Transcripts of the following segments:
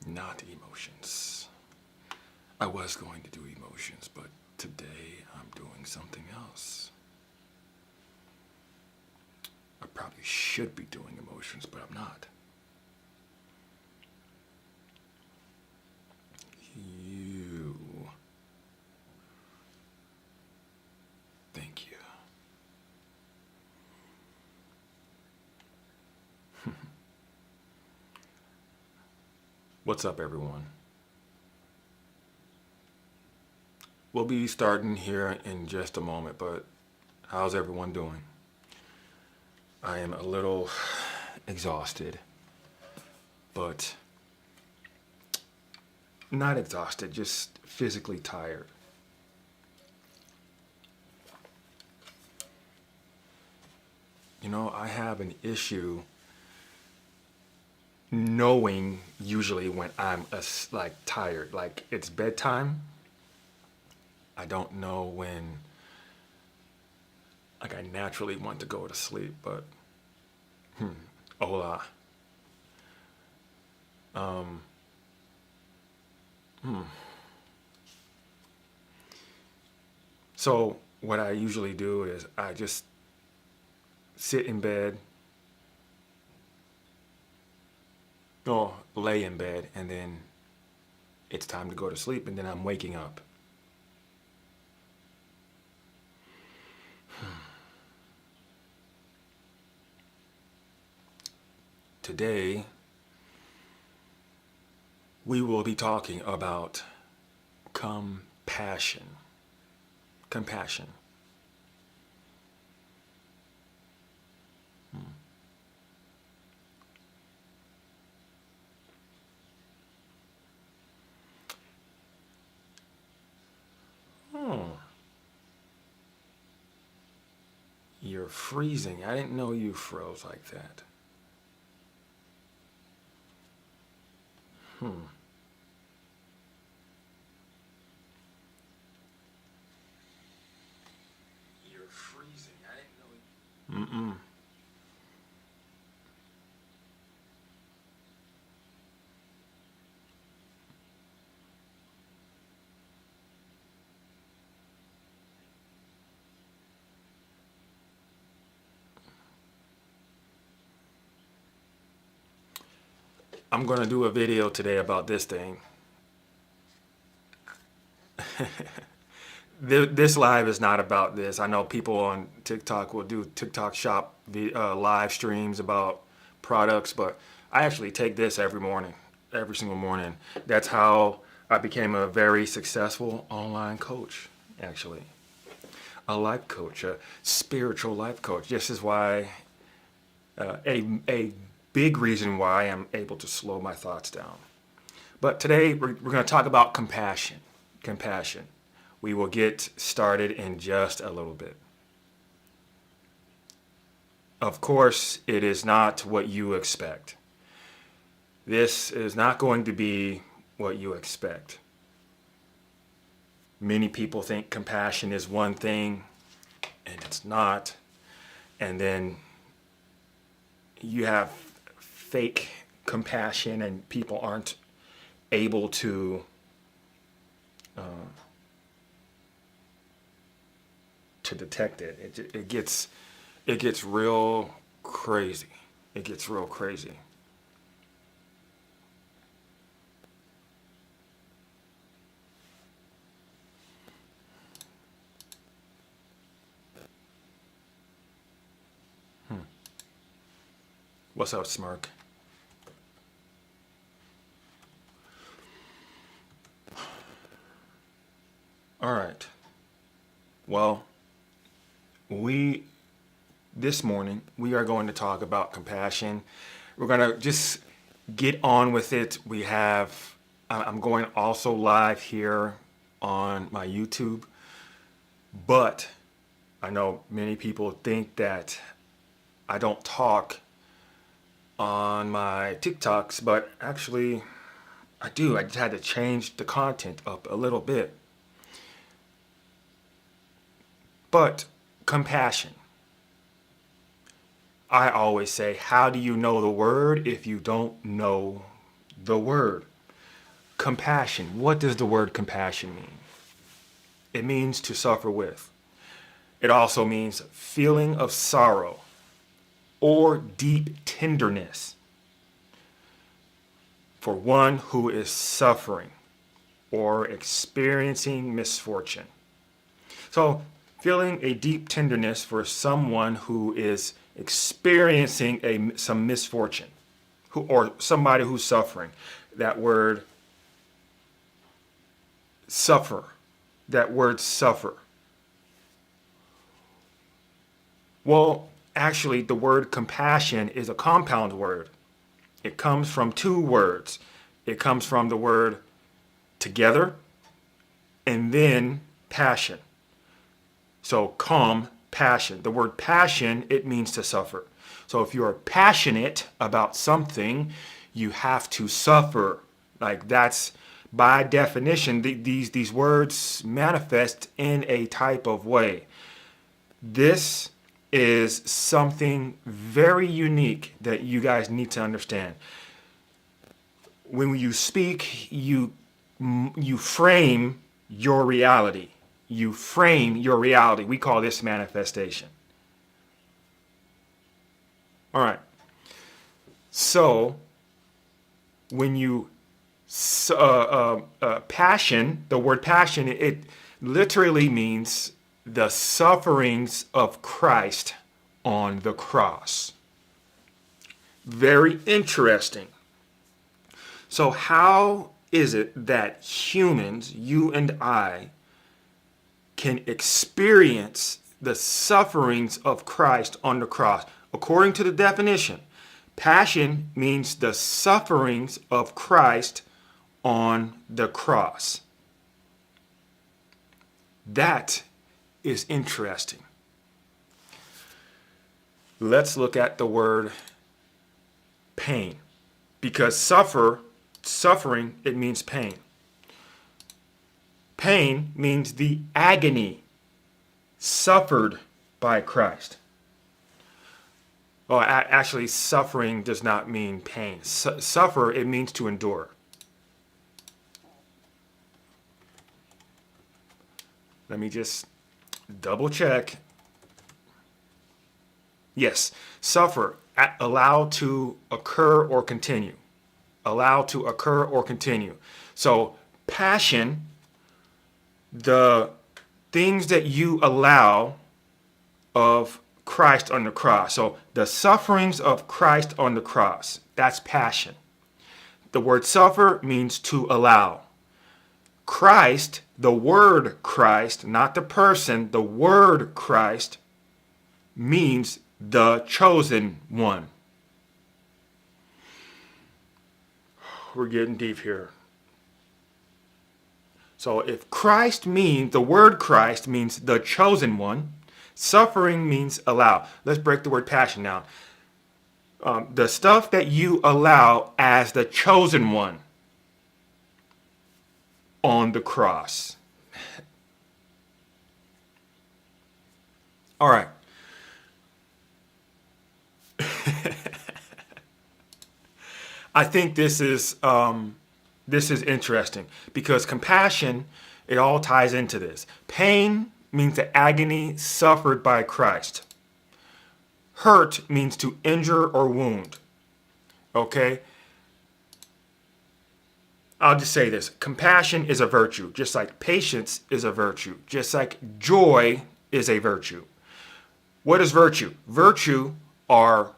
Not emotions. I was going to do emotions, but today I'm doing something else. I probably should be doing emotions, but I'm not. You. Thank you. What's up, everyone? We'll be starting here in just a moment, but how's everyone doing? I am a little exhausted, but not exhausted, just physically tired. You know, I have an issue knowing usually when I'm like tired, like it's bedtime. I don't know when like I naturally want to go to sleep, but hola. Um, hmm. So what I usually do is I just sit in bed, or lay in bed, and then it's time to go to sleep, and then I'm waking up. Today, we will be talking about compassion. Compassion. Oh, you're freezing. I didn't know you froze like that. Hmm. You're freezing. I didn't know. Mm-mm. I'm gonna do a video today about this thing. This live is not about this. I know people on TikTok will do TikTok shop live streams about products, but I actually take this every morning, every single morning. That's how I became a very successful online coach, actually. A life coach, a spiritual life coach. This is why, a big reason why I'm able to slow my thoughts down. But today we're going to talk about compassion. Compassion. We will get started in just a little bit. Of course, it is not what you expect. This is not going to be what you expect. Many people think compassion is one thing, and it's not. And then you have fake compassion, and people aren't able uh, to detect it. It gets real crazy. It gets real crazy. Hmm. What's up, Smirk? All right. Well, we this morning we are going to talk about compassion. We're going to just get on with it. I'm going also live here on my YouTube, but I know many people think that I don't talk on my TikToks, but actually I do. I just had to change the content up a little bit. But compassion. I always say, how do you know the word if you don't know the word? Compassion. What does the word compassion mean? It means to suffer with. It also means feeling of sorrow or deep tenderness for one who is suffering or experiencing misfortune. So, feeling a deep tenderness for someone who is experiencing some misfortune, or somebody who's suffering. That word suffer. That word suffer. Well, actually, the word compassion is a compound word. It comes from two words. It comes from the word together and then passion. So passion. The word passion, it means to suffer. So if you're passionate about something, you have to suffer. Like that's by definition, these words manifest in a type of way. This is something very unique that you guys need to understand. When you speak, you frame your reality. You frame your reality. We call this manifestation. All right. So, when you passion, the word passion, it literally means the sufferings of Christ on the cross. Very interesting. So, how is it that humans, you and I, can experience the sufferings of Christ on the cross? According to the definition, passion means the sufferings of Christ on the cross. That is interesting. Let's look at the word pain, because suffering, it means pain. Pain means the agony suffered by Christ. Well, actually, suffering does not mean pain. Suffer, it means to endure. Let me just double check. Yes, suffer, allow to occur or continue. Allow to occur or continue. So, passion, the things that you allow of Christ on the cross. So the sufferings of Christ on the cross, that's passion. The word suffer means to allow. Christ, the word Christ, not the person, the word Christ means the chosen one. We're getting deep here. So if Christ means, the word Christ means the chosen one, suffering means allow. Let's break the word passion down. The stuff that you allow as the chosen one on the cross. All right. I think this is interesting because compassion, it all ties into this. Pain means the agony suffered by Christ. Hurt means to injure or wound. Okay? I'll just say this. Compassion is a virtue, just like patience is a virtue, just like joy is a virtue. What is virtue? Virtue are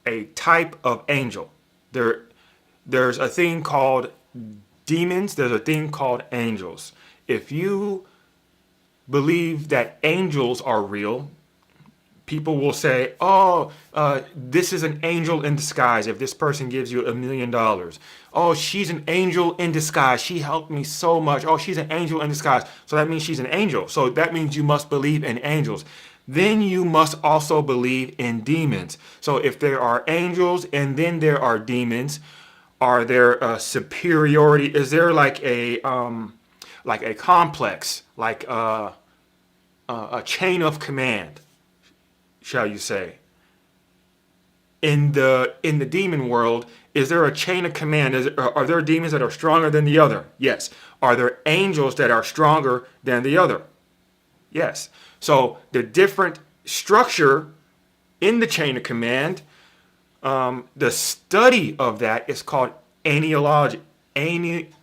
a type of angel. There's a thing called demons. There's a thing called angels. If you believe that angels are real, people will say, this is an angel in disguise. If this person gives you $1 million, oh, she's an angel in disguise. She helped me so much. Oh, she's an angel in disguise. So that means she's an angel. So that means you must believe in angels. Then you must also believe in demons. So if there are angels and then there are demons, are there a superiority? Is there like a complex, like a chain of command, shall you say? in the demon world, is there a chain of command? Are there demons that are stronger than the other? Yes. Are there angels that are stronger than the other? Yes. So the different structure in the chain of command, the study of that is called aniology. Aniology.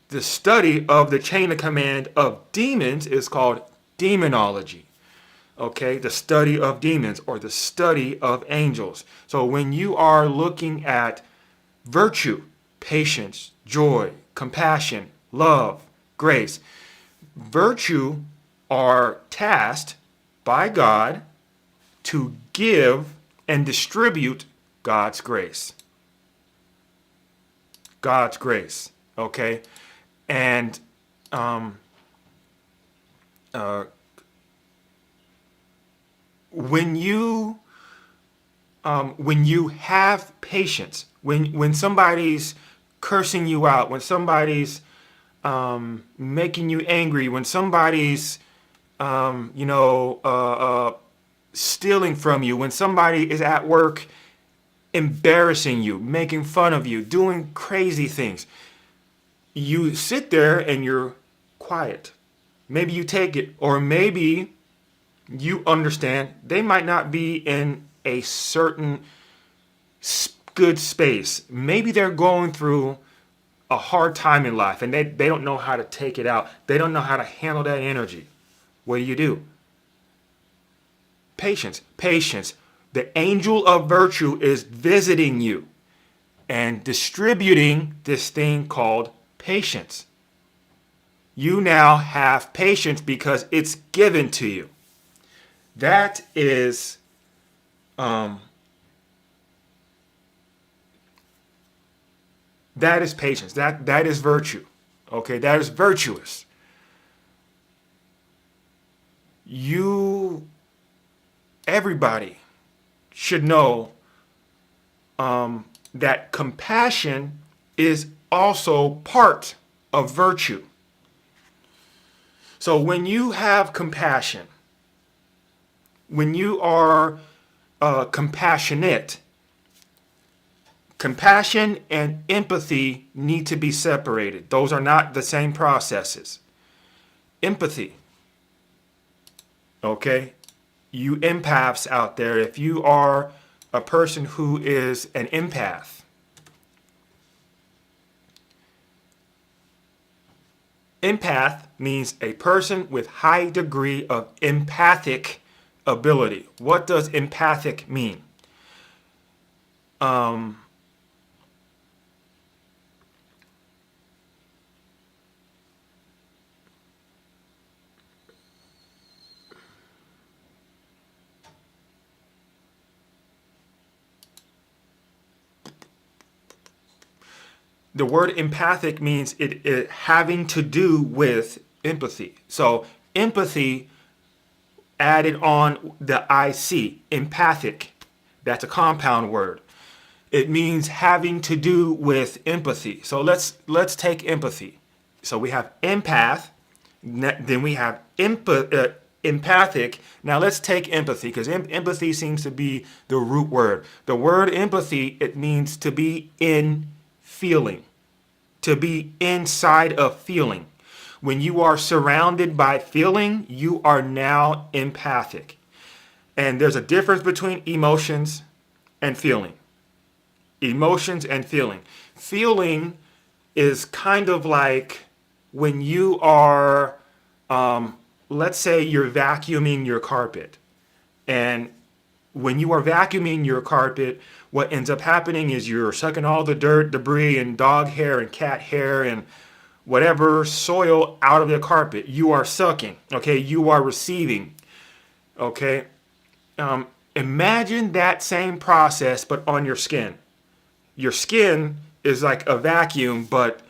The study of the chain of command of demons is called demonology. Okay, the study of demons or the study of angels. So when you are looking at virtue, patience, joy, compassion, love, grace, virtue are tasked by God to give and distribute God's grace. God's grace, okay? And when you have patience, when somebody's cursing you out, when somebody's making you angry, when somebody's stealing from you, when somebody is at work embarrassing you, making fun of you, doing crazy things, you sit there and you're quiet. Maybe you take it, or maybe you understand they might not be in a certain good space. Maybe they're going through a hard time in life and they don't know how to take it out. They don't know how to handle that energy. What do? Patience. Patience. The angel of virtue is visiting you and distributing this thing called patience. You now have patience because it's given to you. That is patience. That is virtue. Okay, that is virtuous. Everybody should know that compassion is also part of virtue. So when you have compassion, when you are compassionate, compassion and empathy need to be separated. Those are not the same processes. Empathy. Okay? You empaths out there, if you are a person who is an empath, empath means a person with high degree of empathic ability. What does empathic mean? The word empathic means it having to do with empathy. So empathy added on the IC, empathic. That's a compound word. It means having to do with empathy. So let's take empathy. So we have empath, then we have empathic. Now let's take empathy, because empathy seems to be the root word. The word empathy, it means to be in feeling, to be inside of feeling. When you are surrounded by feeling, you are now empathic. And there's a difference between emotions and feeling. Emotions and feeling. Feeling is kind of like when you are, let's say you're vacuuming your carpet. And when you are vacuuming your carpet, what ends up happening is you're sucking all the dirt, debris, and dog hair and cat hair and whatever soil out of the carpet. You are sucking, okay? You are receiving, okay? Imagine that same process, but on your skin. Your skin is like a vacuum, but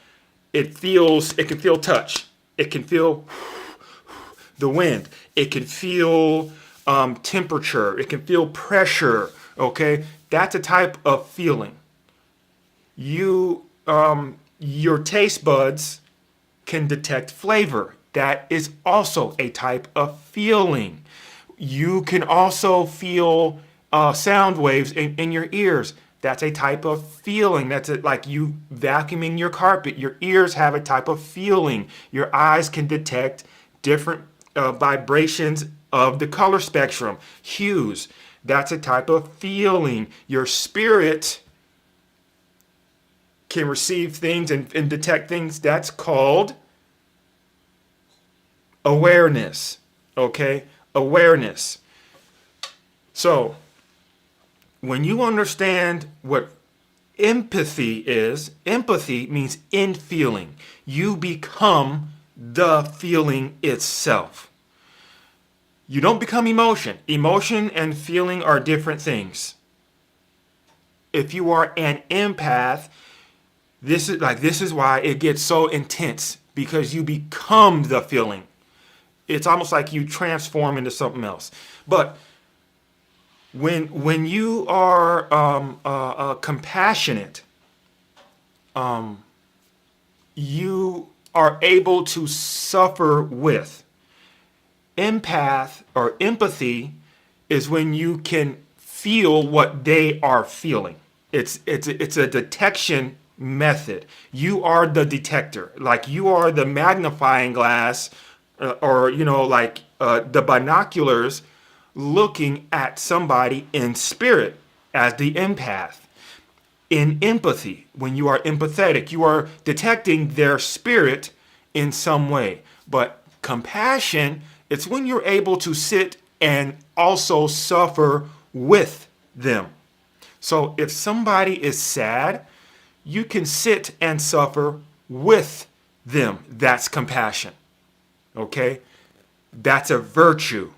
it can feel touch. It can feel the wind. It can feel temperature. It can feel pressure, okay? That's a type of feeling. Your taste buds can detect flavor. That is also a type of feeling. You can also feel sound waves in your ears. That's a type of feeling. That's like you vacuuming your carpet. Your ears have a type of feeling. Your eyes can detect different vibrations of the color spectrum, hues. That's a type of feeling. Your spirit can receive things and detect things. That's called awareness. Okay? Awareness. So, when you understand what empathy is, empathy means in feeling. You become the feeling itself. You don't become emotion. Emotion and feeling are different things. If you are an empath, this is why it gets so intense, because you become the feeling. It's almost like you transform into something else. But when you are compassionate, you are able to suffer with. Empath or empathy is when you can feel what they are feeling. It's a detection method. You are the detector, like you are the magnifying glass, or the binoculars looking at somebody in spirit as the empath. In empathy, when you are empathetic, you are detecting their spirit in some way. But compassion, it's when you're able to sit and also suffer with them. So if somebody is sad, you can sit and suffer with them. That's compassion. Okay? That's a virtue.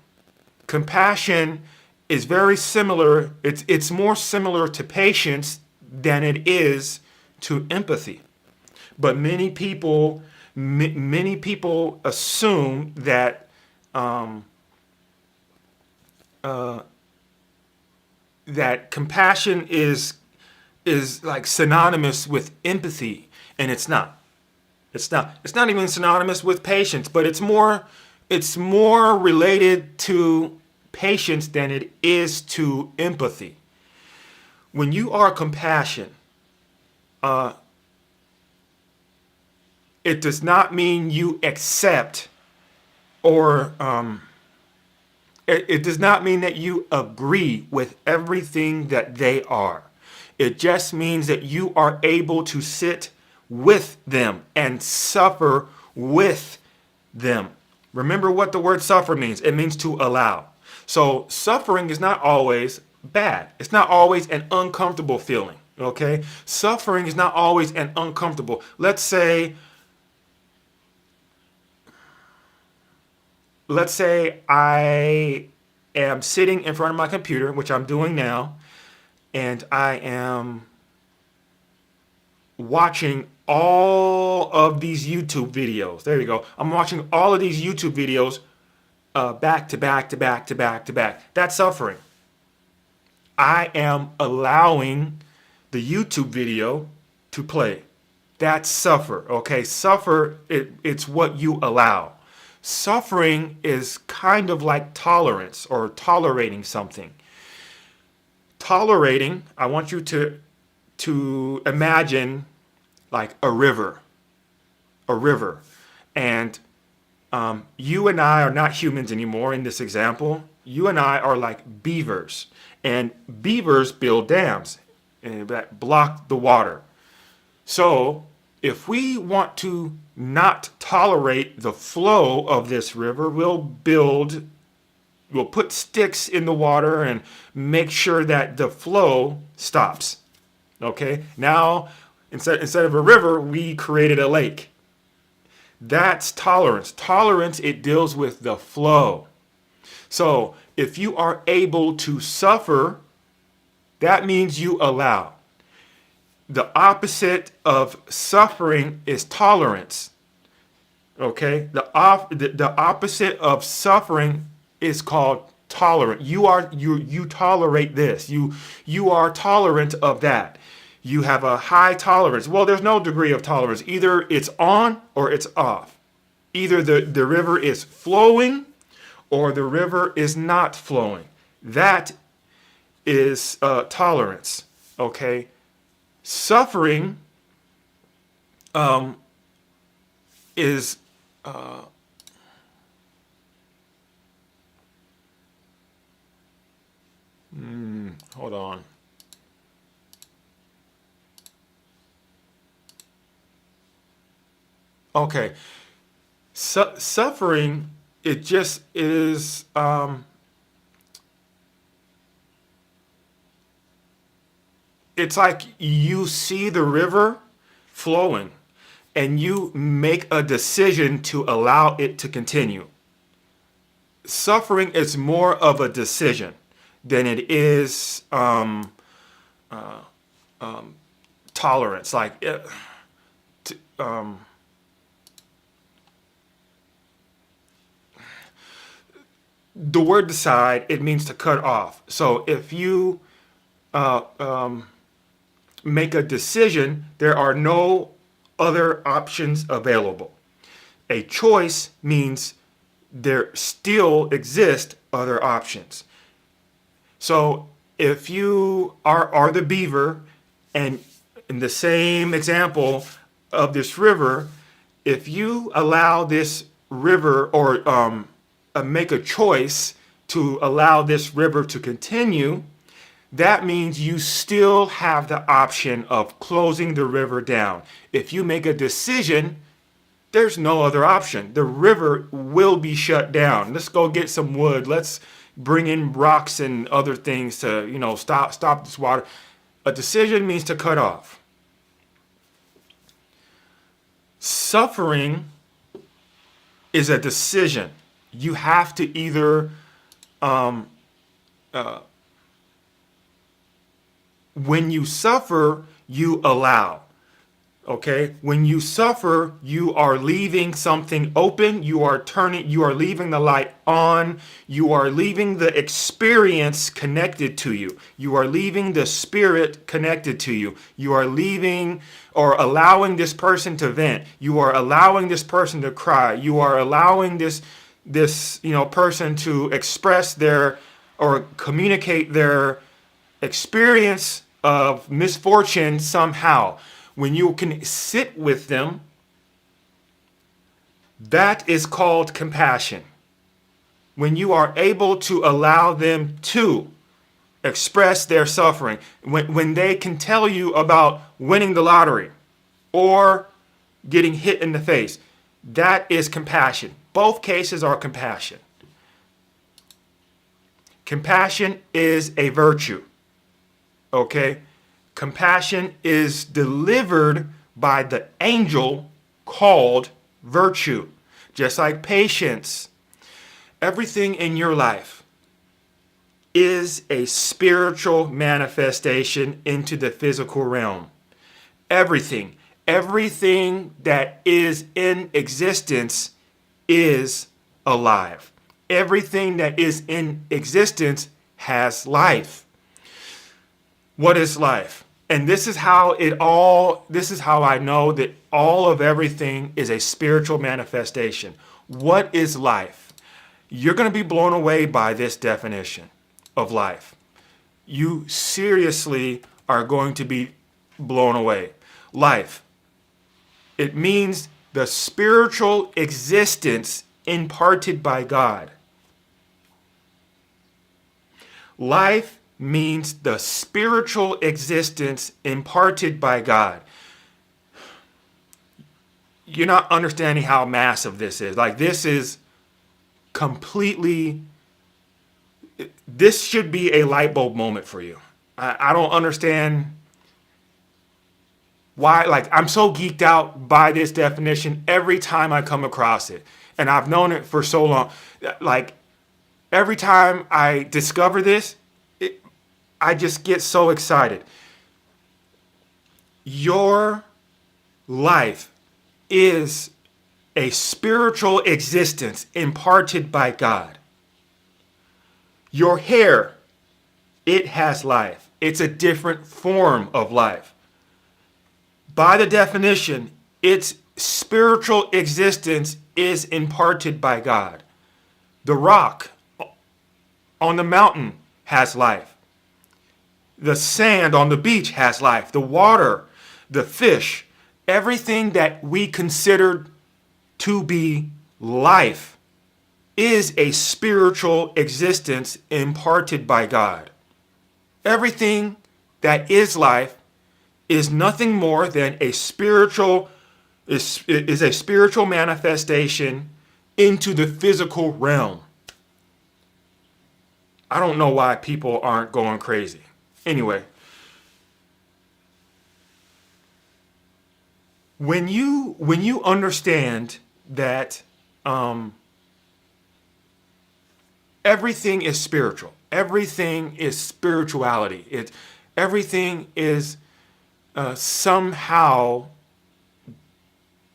Compassion is very similar. It's more similar to patience than it is to empathy. But many people assume that that compassion is like synonymous with empathy, and it's not. It's not. It's not even synonymous with patience, but it's more related to patience than it is to empathy. When you are compassion, it does not mean you accept, or it does not mean that you agree with everything that they are. It just means that you are able to sit with them and suffer with them. Remember what the word suffer means. It means to allow. So suffering is not always bad. It's not always an uncomfortable feeling. Okay? Suffering is not always an uncomfortable. Let's say I am sitting in front of my computer, which I'm doing now, and I am watching all of these YouTube videos. There you go. I'm watching all of these YouTube videos back to back to back to back to back. That's suffering. I am allowing the YouTube video to play. That's suffer. Okay, suffer, it's what you allow. Suffering is kind of like tolerance or tolerating something. Tolerating, I want you to imagine like a river. And you and I are not humans anymore in this example. You and I are like beavers. And beavers build dams that block the water. So if we want to not tolerate the flow of this river, we'll put sticks in the water and make sure that the flow stops. Okay? Now, instead of a river, we created a lake. That's tolerance. Tolerance, it deals with the flow. So, if you are able to suffer, that means you allow. The opposite of suffering is tolerance. Okay? The opposite of suffering is called tolerant. You tolerate this. You are tolerant of that. You have a high tolerance. Well, there's no degree of tolerance. Either it's on or it's off. Either the river is flowing or the river is not flowing. That is tolerance. Okay, suffering is hold on. Okay, suffering, it just is. It's like you see the river flowing, and you make a decision to allow it to continue. Suffering is more of a decision than it is tolerance. Like, the word decide, it means to cut off. So if you uh, um, make a decision, there are no other options available. A choice means there still exist other options. So if you are the beaver, and in the same example of this river, if you allow this river, or make a choice to allow this river to continue, that means you still have the option of closing the river down. If you make a decision, there's no other option. The river will be shut down. Let's go get some wood. Let's bring in rocks and other things to, stop this water. A decision means to cut off. Suffering is a decision. You have to either when you suffer, you allow. Okay? When you suffer, you are leaving something open. You are leaving the light on. You are leaving the experience connected to you. You are leaving the spirit connected to you. You are leaving or allowing this person to vent. You are allowing this person to cry. You are allowing this person to express their or communicate their experience of misfortune somehow. When you can sit with them, that is called compassion. When you are able to allow them to express their suffering, when they can tell you about winning the lottery or getting hit in the face, that is compassion. Both cases are compassion. Compassion is a virtue. Okay? Compassion is delivered by the angel called virtue. Just like patience. Everything in your life is a spiritual manifestation into the physical realm. Everything that is in existence is alive. Everything that is in existence has life. What is life? And this is how I know that all of everything is a spiritual manifestation. What is life? You're going to be blown away by this definition of life. You seriously are going to be blown away. Life. It means the spiritual existence imparted by God. Life means the spiritual existence imparted by God. You're not understanding how massive this is. Like, this is completely, this should be a light bulb moment for you. I don't understand why, like, I'm so geeked out by this definition every time I come across it. And I've known it for so long. Like, every time I discover this, I just get so excited. Your life is a spiritual existence imparted by God. Your hair, it has life. It's a different form of life. By the definition, its spiritual existence is imparted by God. The rock on the mountain has life. The sand on the beach has life. The water, the fish, everything that we considered to be life is a spiritual existence imparted by God. Everything that is life is nothing more than a spiritual is a spiritual manifestation into the physical realm. I don't know why people aren't going crazy. Anyway, when you understand that everything is spiritual, everything is spirituality. Everything is somehow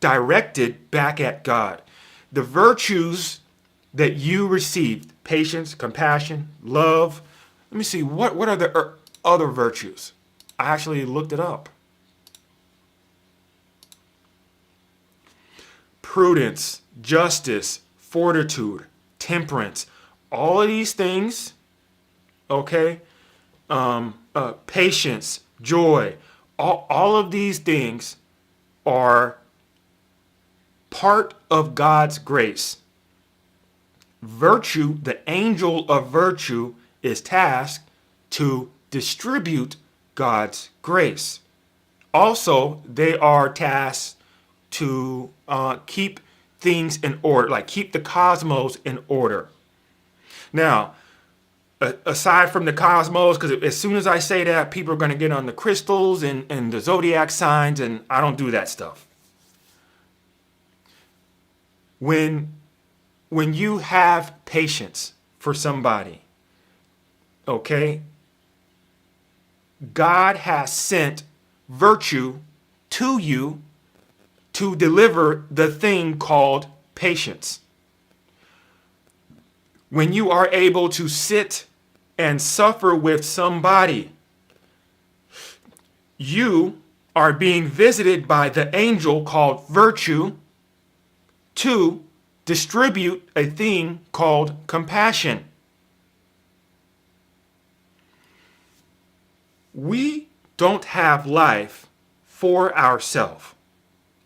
directed back at God. The virtues that you received, patience, compassion, love. Let me see, what are the other virtues? I actually looked it up. Prudence, justice, fortitude, temperance, all of these things, okay? Patience, joy, all of these things are part of God's grace. Virtue, the angel of virtue, is tasked to distribute God's grace. Also, they are tasked to keep things in order, like keep the cosmos in order. Now, aside from the cosmos, because as soon as I say that, people are going to get on the crystals and the zodiac signs, and I don't do that stuff. When you have patience for somebody, okay, God has sent virtue to you to deliver the thing called patience. When you are able to sit and suffer with somebody, you are being visited by the angel called virtue to distribute a thing called compassion. We don't have life for ourselves.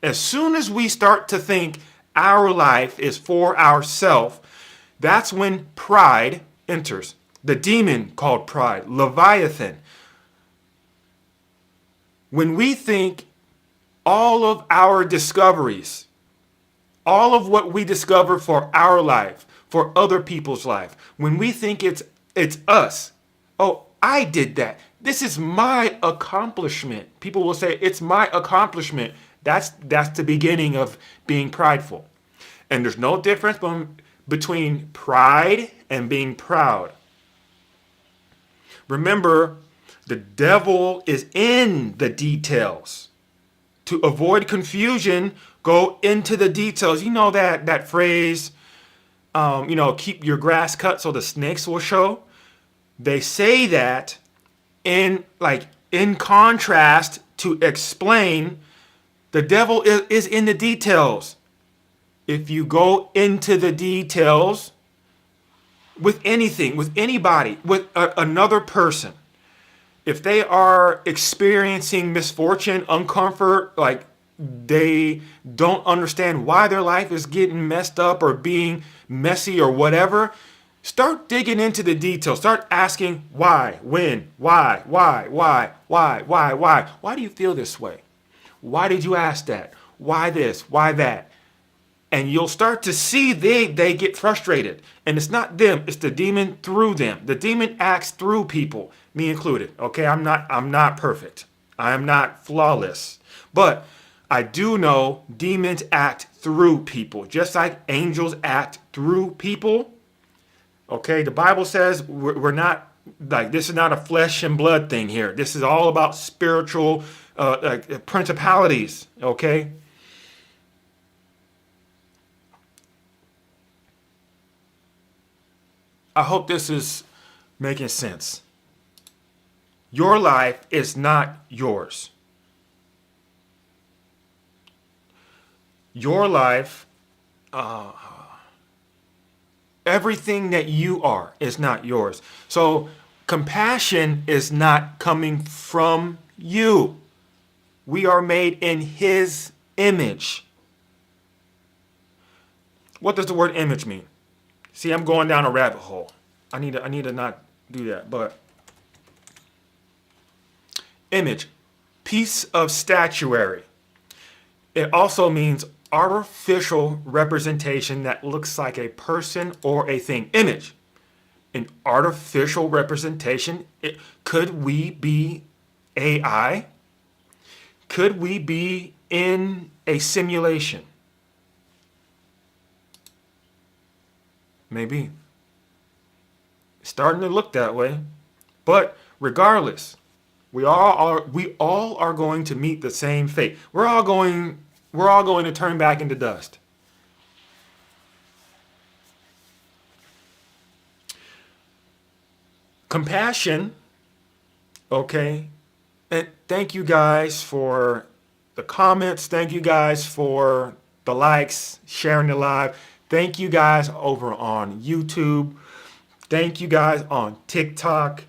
As soon as we start to think our life is for ourselves, that's when pride enters. The demon called pride, Leviathan. When we think all of our discoveries, all of what we discover for our life, for other people's life, when we think it's us, oh, I did that. This is my accomplishment. People will say, it's my accomplishment. That's the beginning of being prideful. And there's no difference between pride and being proud. Remember, the devil is in the details. To avoid confusion, go into the details. You know that phrase, keep your grass cut so the snakes will show. They say that in contrast to explain the devil is in the details. If you go into the details with anything, with anybody, with another person, if they are experiencing misfortune, uncomfort, like they don't understand why their life is getting messed up or being messy or whatever, start digging into the details. Start asking why, when, why. Why do you feel this way? Why did you ask that? Why this? Why that? And you'll start to see they get frustrated. And it's not them, it's the demon through them. The demon acts through people, me included. Okay, I'm not perfect. I am not flawless. But I do know demons act through people, just like angels act through people. Okay, the Bible says we're not, like, this is not a flesh and blood thing here. This is all about spiritual principalities, okay? I hope this is making sense. Your life is not yours. Your life, everything that you are is not yours. So Compassion is not coming from you. We are made in his image. What does the word image mean? See, I'm going down a rabbit hole. I need to not do that. But image, piece of statuary. It also means artificial representation that looks like a person or a thing. Image, an artificial representation. Could we be AI? Could we be in a simulation? Maybe. It's starting to look that way. But regardless, we all are going to meet the same fate. We're all going to turn back into dust. Compassion, okay? And thank you guys for the comments. Thank you guys for the likes, sharing the live. Thank you guys over on YouTube. Thank you guys on TikTok.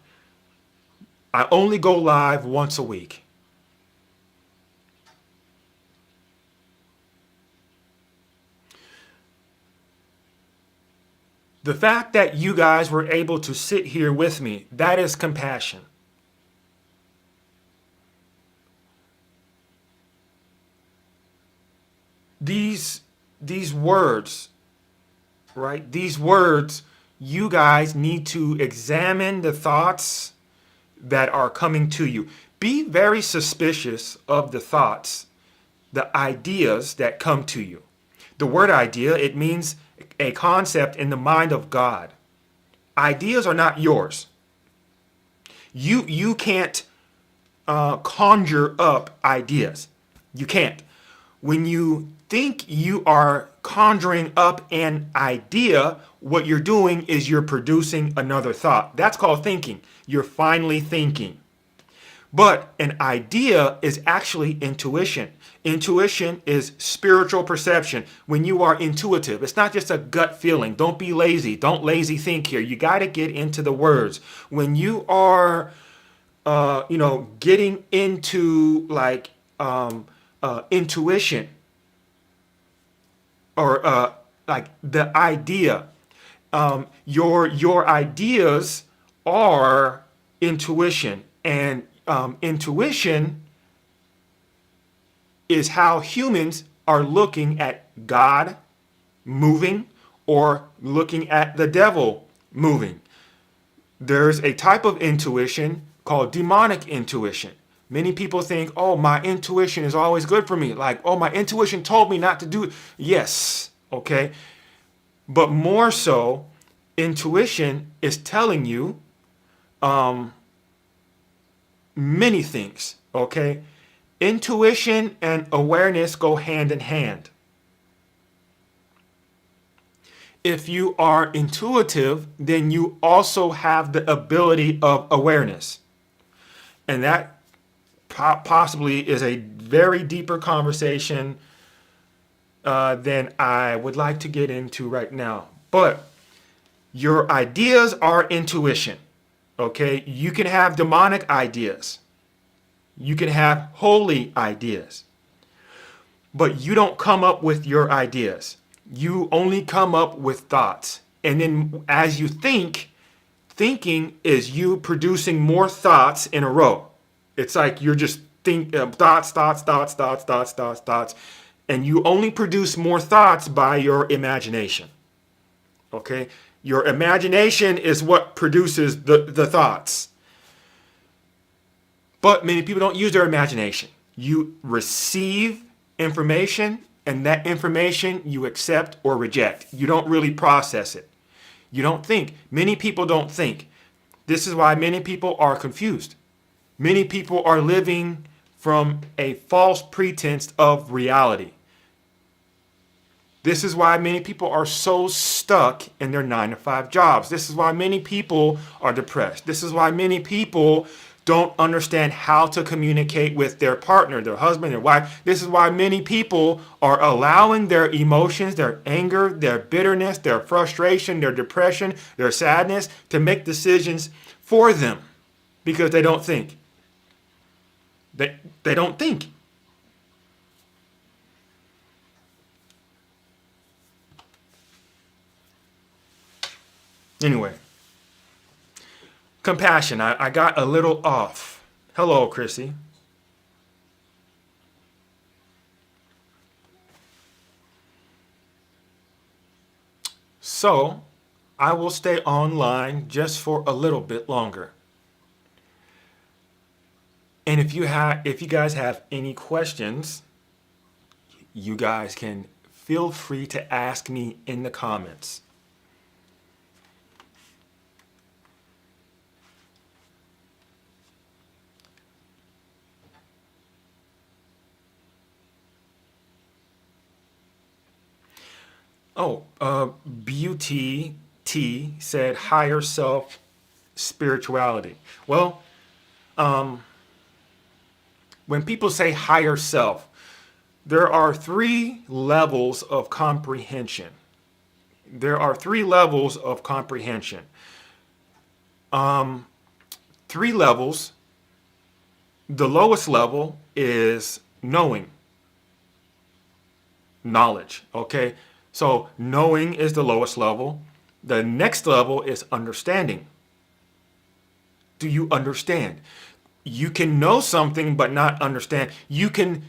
I only go live once a week. The fact that you guys were able to sit here with me, that is compassion. These words, right? These words, you guys need to examine the thoughts that are coming to you. Be very suspicious of the thoughts, the ideas that come to you. The word idea, it means a concept in the mind of God. Ideas are not yours. You can't conjure up ideas. You can't. When you think you are conjuring up an idea, what you're doing is you're producing another thought. That's called thinking. You're finally thinking. But an idea is actually intuition. Intuition is spiritual perception. When you are intuitive, it's not just a gut feeling. Don't be lazy. Don't lazy think here. You got to get into the words. When you are, getting into like intuition or like the idea, your ideas are intuition, and intuition is how humans are looking at God moving or looking at the devil moving. There's a type of intuition called demonic intuition. Many people think, oh, my intuition is always good for me. Like, oh, my intuition told me not to do it. Yes, okay. But more so, intuition is telling you many things, okay? Intuition and awareness go hand in hand. If you are intuitive, then you also have the ability of awareness. And that possibly is a very deeper conversation than I would like to get into right now. But your ideas are intuition, okay? You can have demonic ideas. You can have holy ideas. But you don't come up with your ideas. You only come up with thoughts. And then as you think, thinking is you producing more thoughts in a row. It's like you're just thoughts, and you only produce more thoughts by your imagination. Okay? Your imagination is what produces the thoughts. But many people don't use their imagination. You receive information, and that information you accept or reject. You don't really process it. You don't think. Many people don't think. This is why many people are confused. Many people are living from a false pretense of reality. This is why many people are so stuck in their 9-to-5 jobs. This is why many people are depressed. This is why many people don't understand how to communicate with their partner, their husband, their wife. This is why many people are allowing their emotions, their anger, their bitterness, their frustration, their depression, their sadness to make decisions for them because they don't think. They don't think. Anyway, compassion. I got a little off. Hello, Chrissy. So, I will stay online just for a little bit longer. And if you guys have any questions, you guys can feel free to ask me in the comments. Oh, Beauty T said higher self spirituality. Well, when people say higher self, there are 3 levels of comprehension. There are 3 levels of comprehension. 3 levels. The lowest level is knowing, knowledge, okay? So knowing is the lowest level. The next level is understanding. Do you understand? You can know something but not understand. You can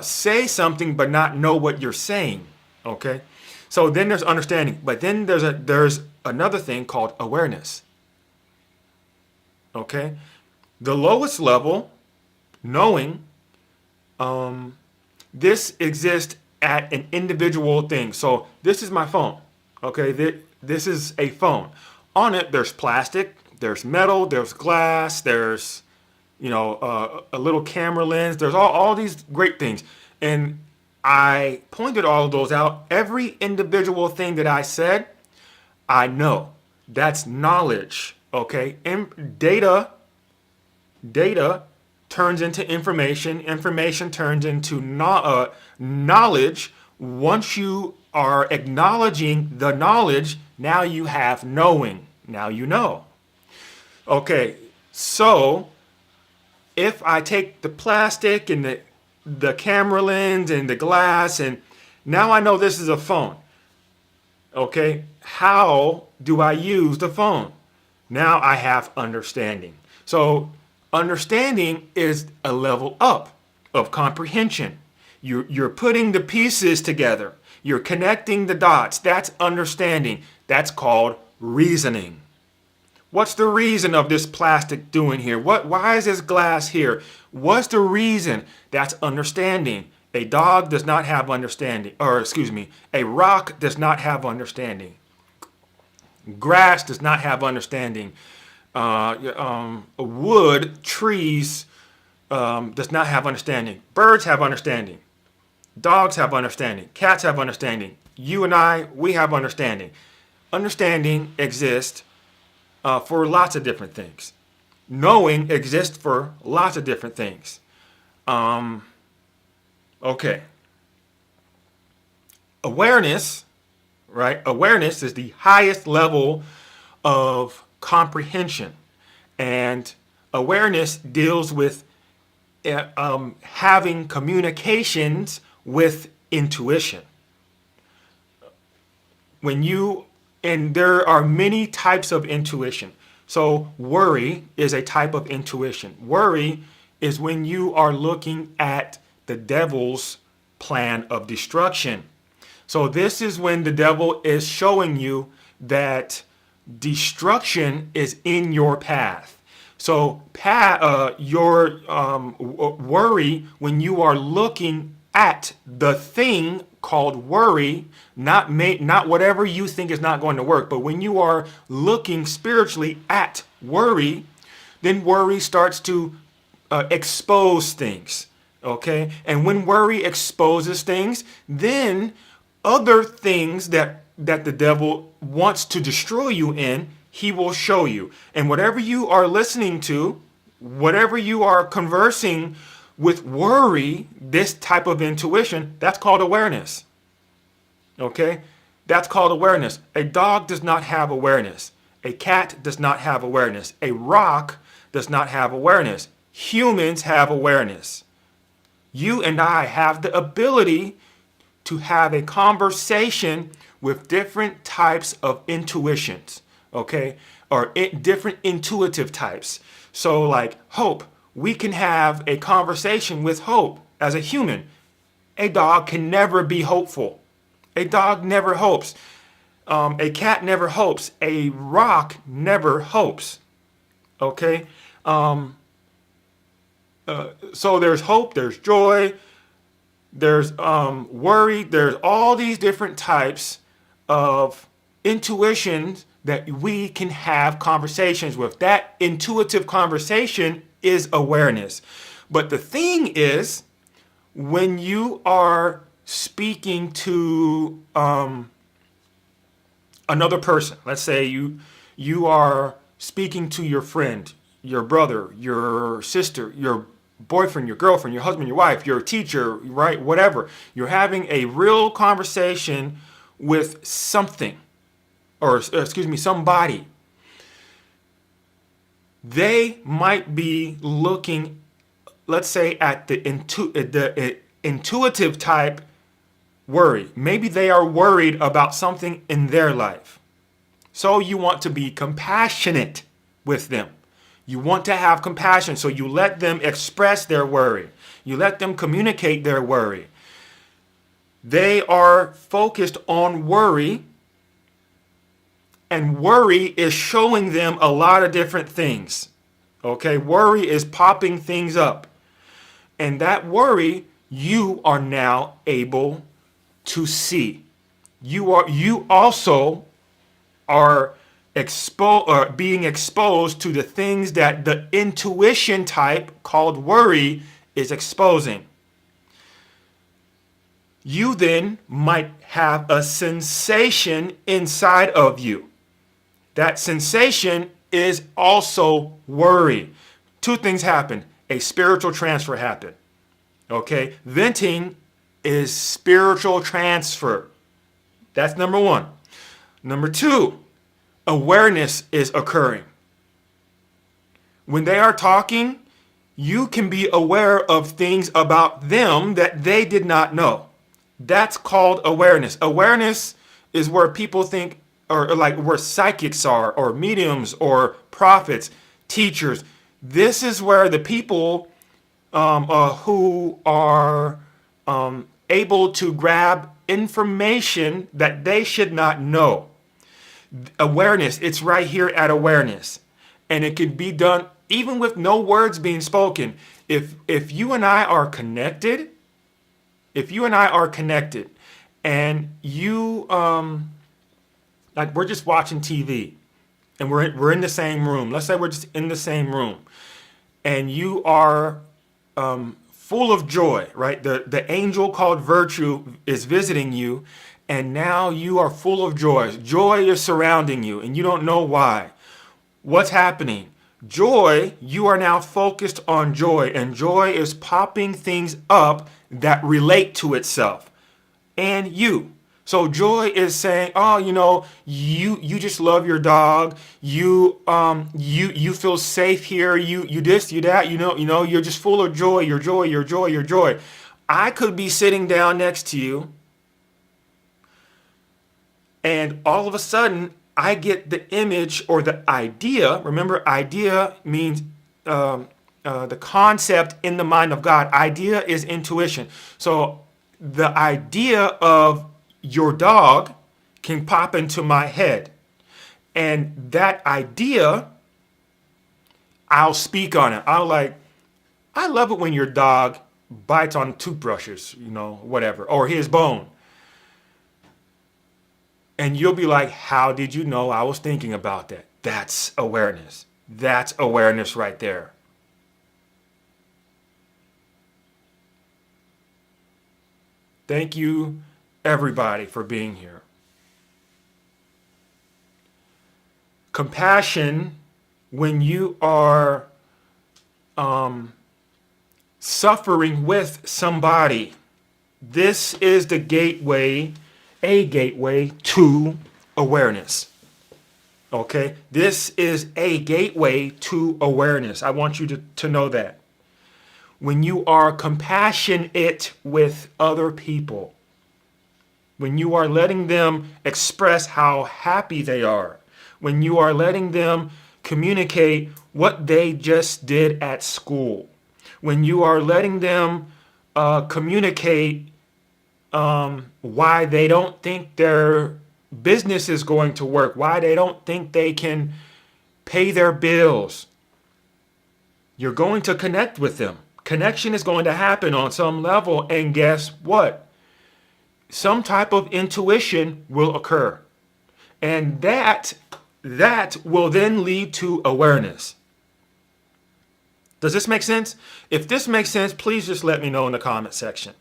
say something but not know what you're saying, okay? So then there's understanding, but then there's another thing called awareness, okay? The lowest level, knowing, this exists at an individual thing. So this is my phone, okay? This is a phone. On it, there's plastic, there's metal, there's glass, there's, a little camera lens. There's all these great things. And I pointed all of those out. Every individual thing that I said, I know. That's knowledge, okay? And data turns into information. Information turns into knowledge. Once you are acknowledging the knowledge, now you have knowing. Now you know. Okay, so if I take the plastic and the camera lens and the glass, and now I know this is a phone. Okay, how do I use the phone? Now I have understanding. So understanding is a level up of comprehension. You're putting the pieces together. You're connecting the dots. That's understanding. That's called reasoning. What's the reason of this plastic doing here? Why is this glass here? What's the reason? That's understanding. A dog does not have understanding. A rock does not have understanding. Grass does not have understanding. Wood, trees, does not have understanding. Birds have understanding. Dogs have understanding. Cats have understanding. You and I, we have understanding. Understanding exists for lots of different things. Knowing exists for lots of different things. Okay. Awareness, right? Awareness is the highest level of comprehension. And awareness deals with having communications with intuition. And there are many types of intuition. So worry is a type of intuition. Worry is when you are looking at the devil's plan of destruction. So this is when the devil is showing you that destruction is in your path. So your worry, when you are looking at the thing called worry, not whatever you think is not going to work, but when you are looking spiritually at worry, then worry starts to expose things, okay? And when worry exposes things, then other things that the devil wants to destroy you in, he will show you. And whatever you are listening to, whatever you are conversing with worry, this type of intuition, that's called awareness. Okay? That's called awareness. A dog does not have awareness. A cat does not have awareness. A rock does not have awareness. Humans have awareness. You and I have the ability to have a conversation with different types of intuitions, okay? Or different intuitive types. So like Hope, we can have a conversation with Hope as a human. A dog can never be hopeful. A dog never hopes. A cat never hopes. A rock never hopes. Okay? So there's hope, there's joy, there's worry, there's all these different types of intuitions that we can have conversations with. That intuitive conversation is awareness. But the thing is, when you are speaking to another person, let's say you are speaking to your friend, your brother, your sister, your boyfriend, your girlfriend, your husband, your wife, your teacher, right? Whatever. You're having a real conversation with something, or excuse me, somebody. They might be looking, let's say, at the intuitive type worry. Maybe they are worried about something in their life. So you want to be compassionate with them. You want to have compassion, so you let them express their worry. You let them communicate their worry. They are focused on worry, and worry is showing them a lot of different things. Okay, worry is popping things up. And that worry, you are now able to see. You also are being exposed to the things that the intuition type called worry is exposing. You then might have a sensation inside of you. That sensation is also worry. Two things happen. A spiritual transfer happened. Okay? Venting is spiritual transfer. That's number one. Number two, awareness is occurring. When they are talking, you can be aware of things about them that they did not know. That's called awareness. Awareness is where people think, or like where psychics are, or mediums, or prophets, teachers. This is where the people who are able to grab information that they should not know. Awareness, it's right here at awareness. And it can be done even with no words being spoken. If you and I are connected, and you like we're just watching TV and we're in the same room. Let's say we're just in the same room and you are full of joy, right? The angel called virtue is visiting you, and now you are full of joy. Joy is surrounding you and you don't know why. What's happening? Joy, you are now focused on joy, and joy is popping things up that relate to itself and you. So joy is saying, oh, you just love your dog. You feel safe here. You this, you that, you're just full of joy, your joy, your joy, your joy. I could be sitting down next to you, and all of a sudden I get the image or the idea. Remember, idea means the concept in the mind of God. Idea is intuition. So the idea of your dog can pop into my head. And that idea, I'll speak on it. I love it when your dog bites on toothbrushes, whatever, or his bone. And you'll be like, how did you know I was thinking about that? That's awareness. That's awareness right there. Thank you, everybody, for being here. Compassion, when you are suffering with somebody, this is the gateway, a gateway to awareness. Okay, this is a gateway to awareness. I want you to know that. When you are compassionate with other people, when you are letting them express how happy they are, when you are letting them communicate what they just did at school, when you are letting them communicate why they don't think their business is going to work, why they don't think they can pay their bills, you're going to connect with them. Connection is going to happen on some level, and guess what? Some type of intuition will occur. And that will then lead to awareness. Does this make sense? If this makes sense, please just let me know in the comment section.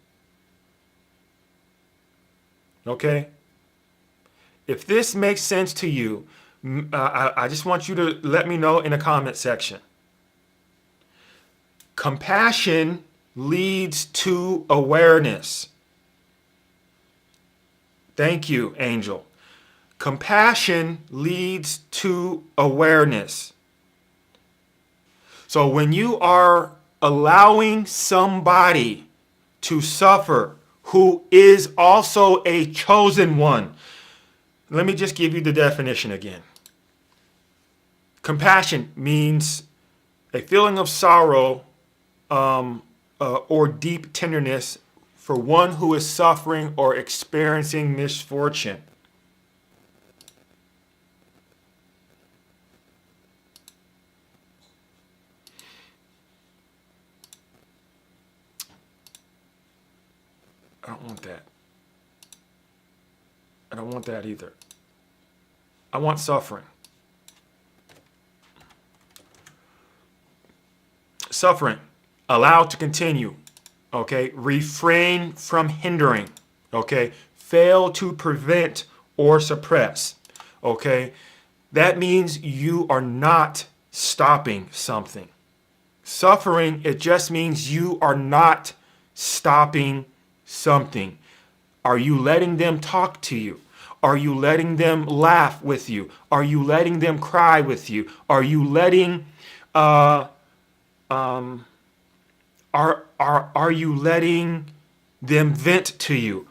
Okay? If this makes sense to you, I just want you to let me know in the comment section. Compassion leads to awareness. Thank you, Angel. Compassion leads to awareness. So when you are allowing somebody to suffer who is also a chosen one, let me just give you the definition again. Compassion means a feeling of sorrow or deep tenderness for one who is suffering or experiencing misfortune. I don't want that. I don't want that either. I want suffering. Suffering. Allowed to continue. Okay. Refrain from hindering. Okay. Fail to prevent or suppress. Okay. That means you are not stopping something. Suffering, it just means you are not stopping something. Are you letting them talk to you? Are you letting them laugh with you? Are you letting them cry with you? Are you letting are you letting them vent to you?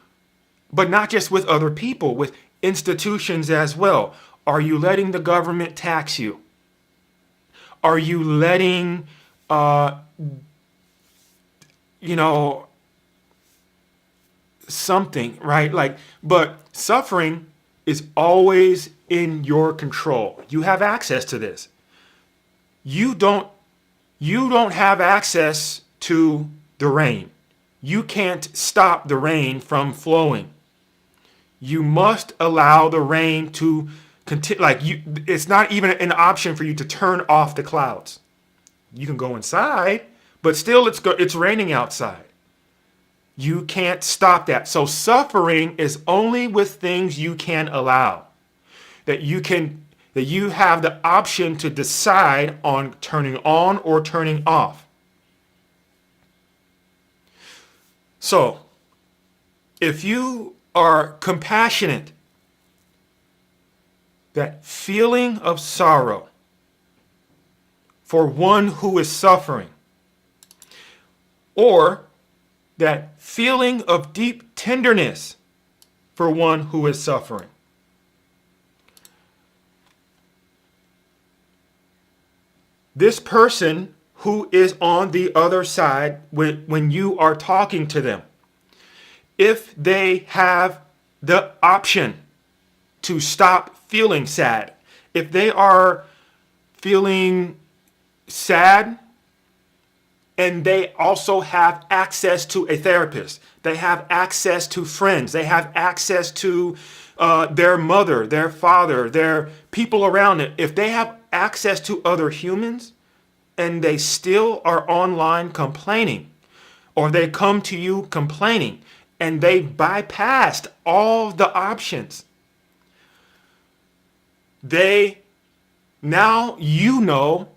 But not just with other people, with institutions as well. Are you letting the government tax you? Are you letting something, right? Like, but suffering is always in your control. You have access to this. You don't have access to the rain. You can't stop the rain from flowing. You must allow the rain to continue. It's not even an option for you to turn off the clouds. You can go inside, but still it's raining outside. You can't stop that. So suffering is only with things you can allow. That you have the option to decide on turning on or turning off. So, if you are compassionate, that feeling of sorrow for one who is suffering, or that feeling of deep tenderness for one who is suffering, this person who is on the other side, when you are talking to them, if they have the option to stop feeling sad, if they are feeling sad and they also have access to a therapist, they have access to friends, they have access to their mother, their father, their people around it, if they have access to other humans and they still are online complaining, or they come to you complaining and they bypassed all the options, now you know,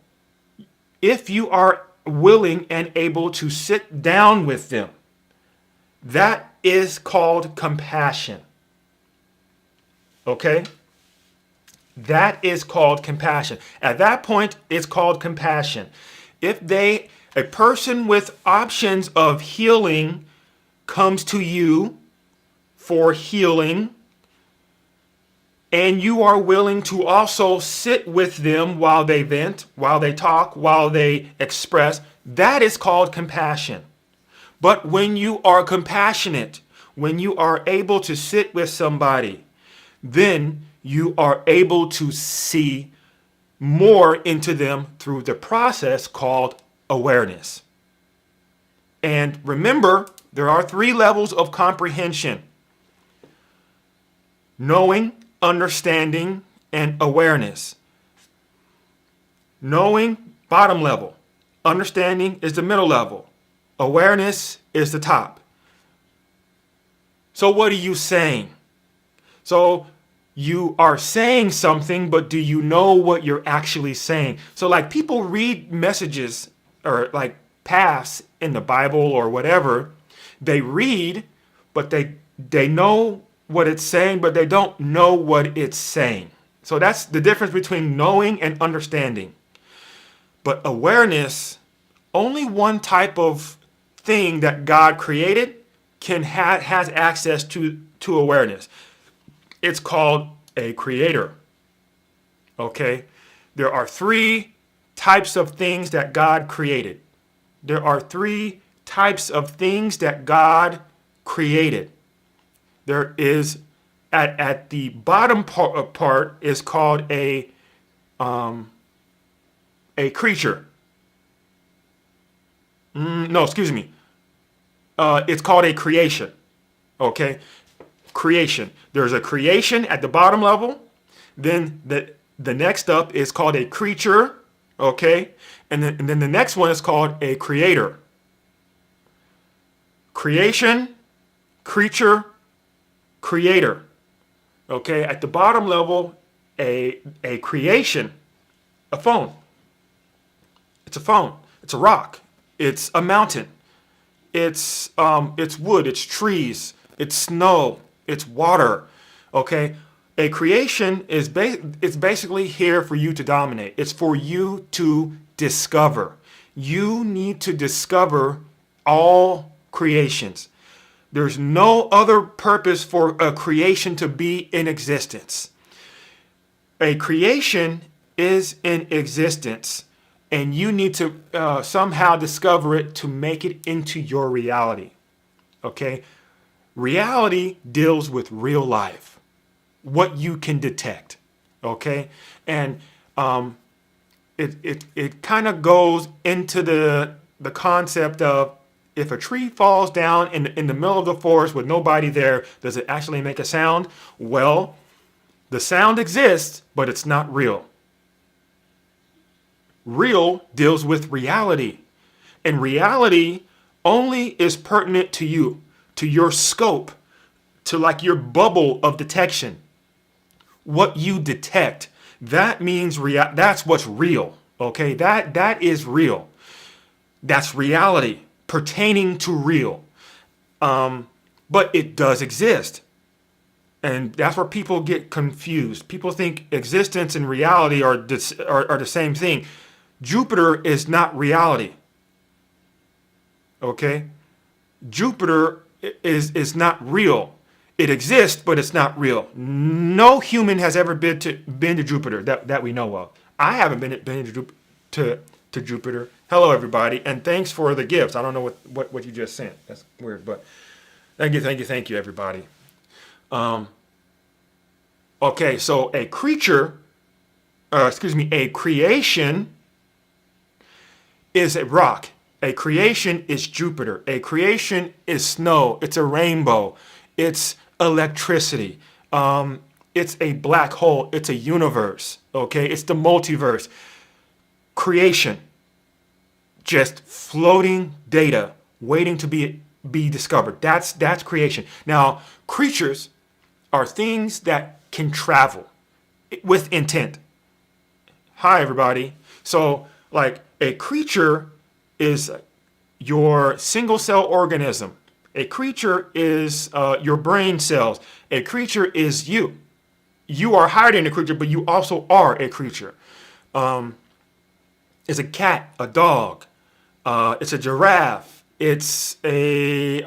if you are willing and able to sit down with them, that is called compassion. Okay? That is called compassion. At that point, it's called compassion. If a person with options of healing comes to you for healing, and you are willing to also sit with them while they vent, while they talk, while they express, that is called compassion. But when you are compassionate, when you are able to sit with somebody, then you are able to see more into them through the process called awareness. And remember, there are 3 levels of comprehension: knowing, understanding, and awareness. Knowing, bottom level. Understanding is the middle level. Awareness is the top. So what are you saying? So you are saying something, but do you know what you're actually saying? So like people read messages or like paths in the Bible or whatever. They read, but they know what it's saying, but they don't know what it's saying. So that's the difference between knowing and understanding. But awareness, only one type of thing that God created has access to awareness. It's called a creator. Okay? There are 3 types of things that God created. There are 3 types of things that God created. There is at the bottom part is called a creature. No, excuse me. It's called a creation. Okay? Creation. There's a creation at the bottom level. Then the next up is called a creature. Okay? And then the next one is called a creator. Creation, creature, creator. Okay? At the bottom level, a creation, a phone. It's a phone. It's a rock. It's a mountain. It's wood. It's trees. It's snow. It's water. Okay? A creation is it's basically here for you to dominate. It's for you to discover. You need to discover all creations. There's no other purpose for a creation to be in existence. A creation is in existence, and you need to somehow discover it to make it into your reality. Okay? Reality deals with real life, what you can detect. Okay? And it kind of goes into the concept of, if a tree falls down in the middle of the forest with nobody there, does it actually make a sound? Well, the sound exists, but it's not real. Real deals with reality. And reality only is pertinent to you, to your scope, to like your bubble of detection. What you detect, that means that's what's real. Okay? That is real. That's reality pertaining to real. But it does exist. And that's where people get confused. People think existence and reality are the same thing. Jupiter is not reality. Okay? Jupiter is not real. It exists, but it's not real. No human has ever been to Jupiter that we know of. I haven't been to Jupiter. Hello, everybody, and thanks for the gifts. I don't know what you just sent. That's weird, but thank you, everybody. Okay, so a creation is a rock. A creation is Jupiter. A creation is snow. It's a rainbow. It's electricity. It's a black hole. It's a universe. Okay, it's the multiverse. Creation, just floating data waiting to be discovered. That's creation. Now, creatures are things that can travel with intent. Hi, everybody. So, like, a creature is your single cell organism. A creature is your brain cells. A creature is you. you are higher than a creature, but you also are a creature. It's a cat, a dog. It's a giraffe. It's a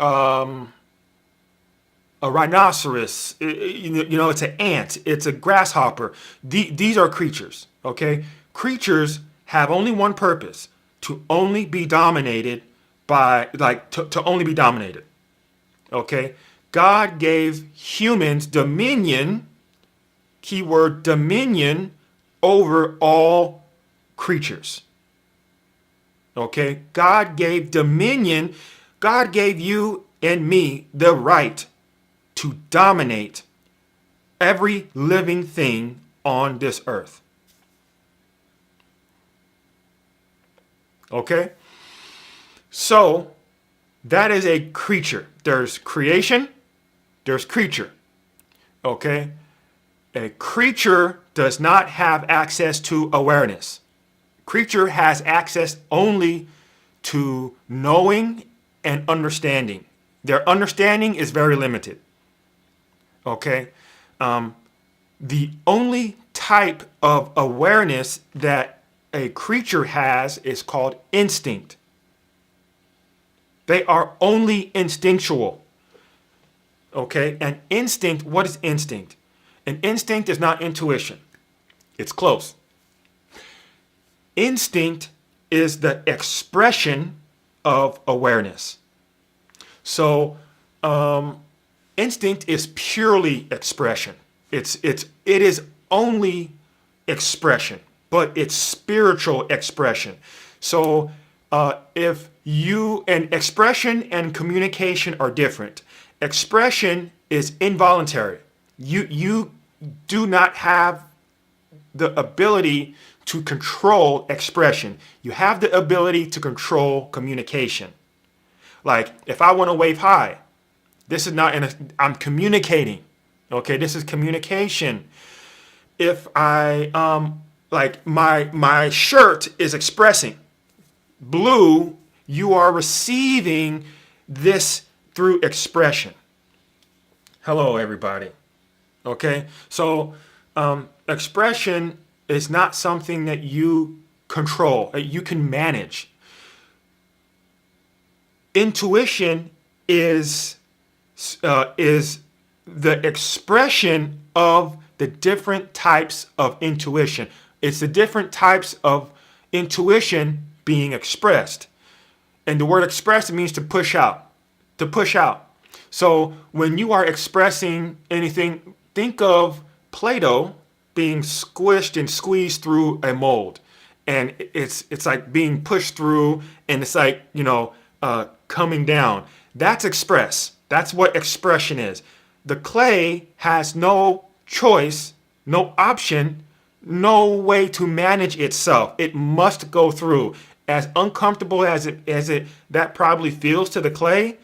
rhinoceros. It's an ant. It's a grasshopper. These are creatures. Okay, creatures have only one purpose: to only be dominated by, to only be dominated. Okay, God gave humans dominion. Keyword dominion over all creatures. Okay, God gave dominion. God gave you and me the right to dominate every living thing on this earth. Okay? So, that is a creature. There's creation, there's creature. Okay? A creature does not have access to awareness. Creature has access only to knowing and understanding. Their understanding is very limited. Okay? The only type of awareness that a creature has is called instinct. They are only instinctual. Okay? And instinct, what is instinct? An instinct is not intuition. It's close. Instinct is the expression of awareness. So, instinct is purely expression. It is only expression, but it's spiritual expression. So, if you and expression and communication are different. Expression is involuntary. You do not have the ability to control expression. You have the ability to control communication. Like, if I want to wave hi, this is not I'm communicating. Okay, this is communication. If I my shirt is expressing. Blue, you are receiving this through expression. Hello, everybody. Okay, so expression is not something that you control, that you can manage. Intuition is the expression of the different types of intuition. It's the different types of intuition being expressed. And the word express means to push out. To push out. So when you are expressing anything, think of Play-Doh being squished and squeezed through a mold. And it's like being pushed through, and it's like, coming down. That's express. That's what expression is. The clay has no choice, no option, no way to manage itself. It must go through. As uncomfortable as it that probably feels to the clay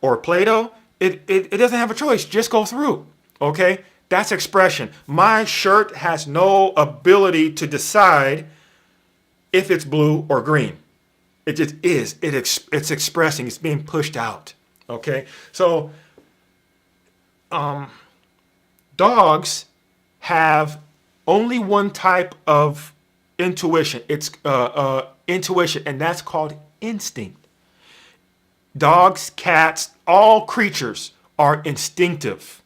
or Play-Doh, it doesn't have a choice. Just go through. Okay? That's expression. My shirt has no ability to decide if it's blue or green. It just is. It's expressing. It's being pushed out. Okay? So, dogs have only one type of intuition. It's intuition, and that's called instinct. Dogs, cats, all creatures are instinctive.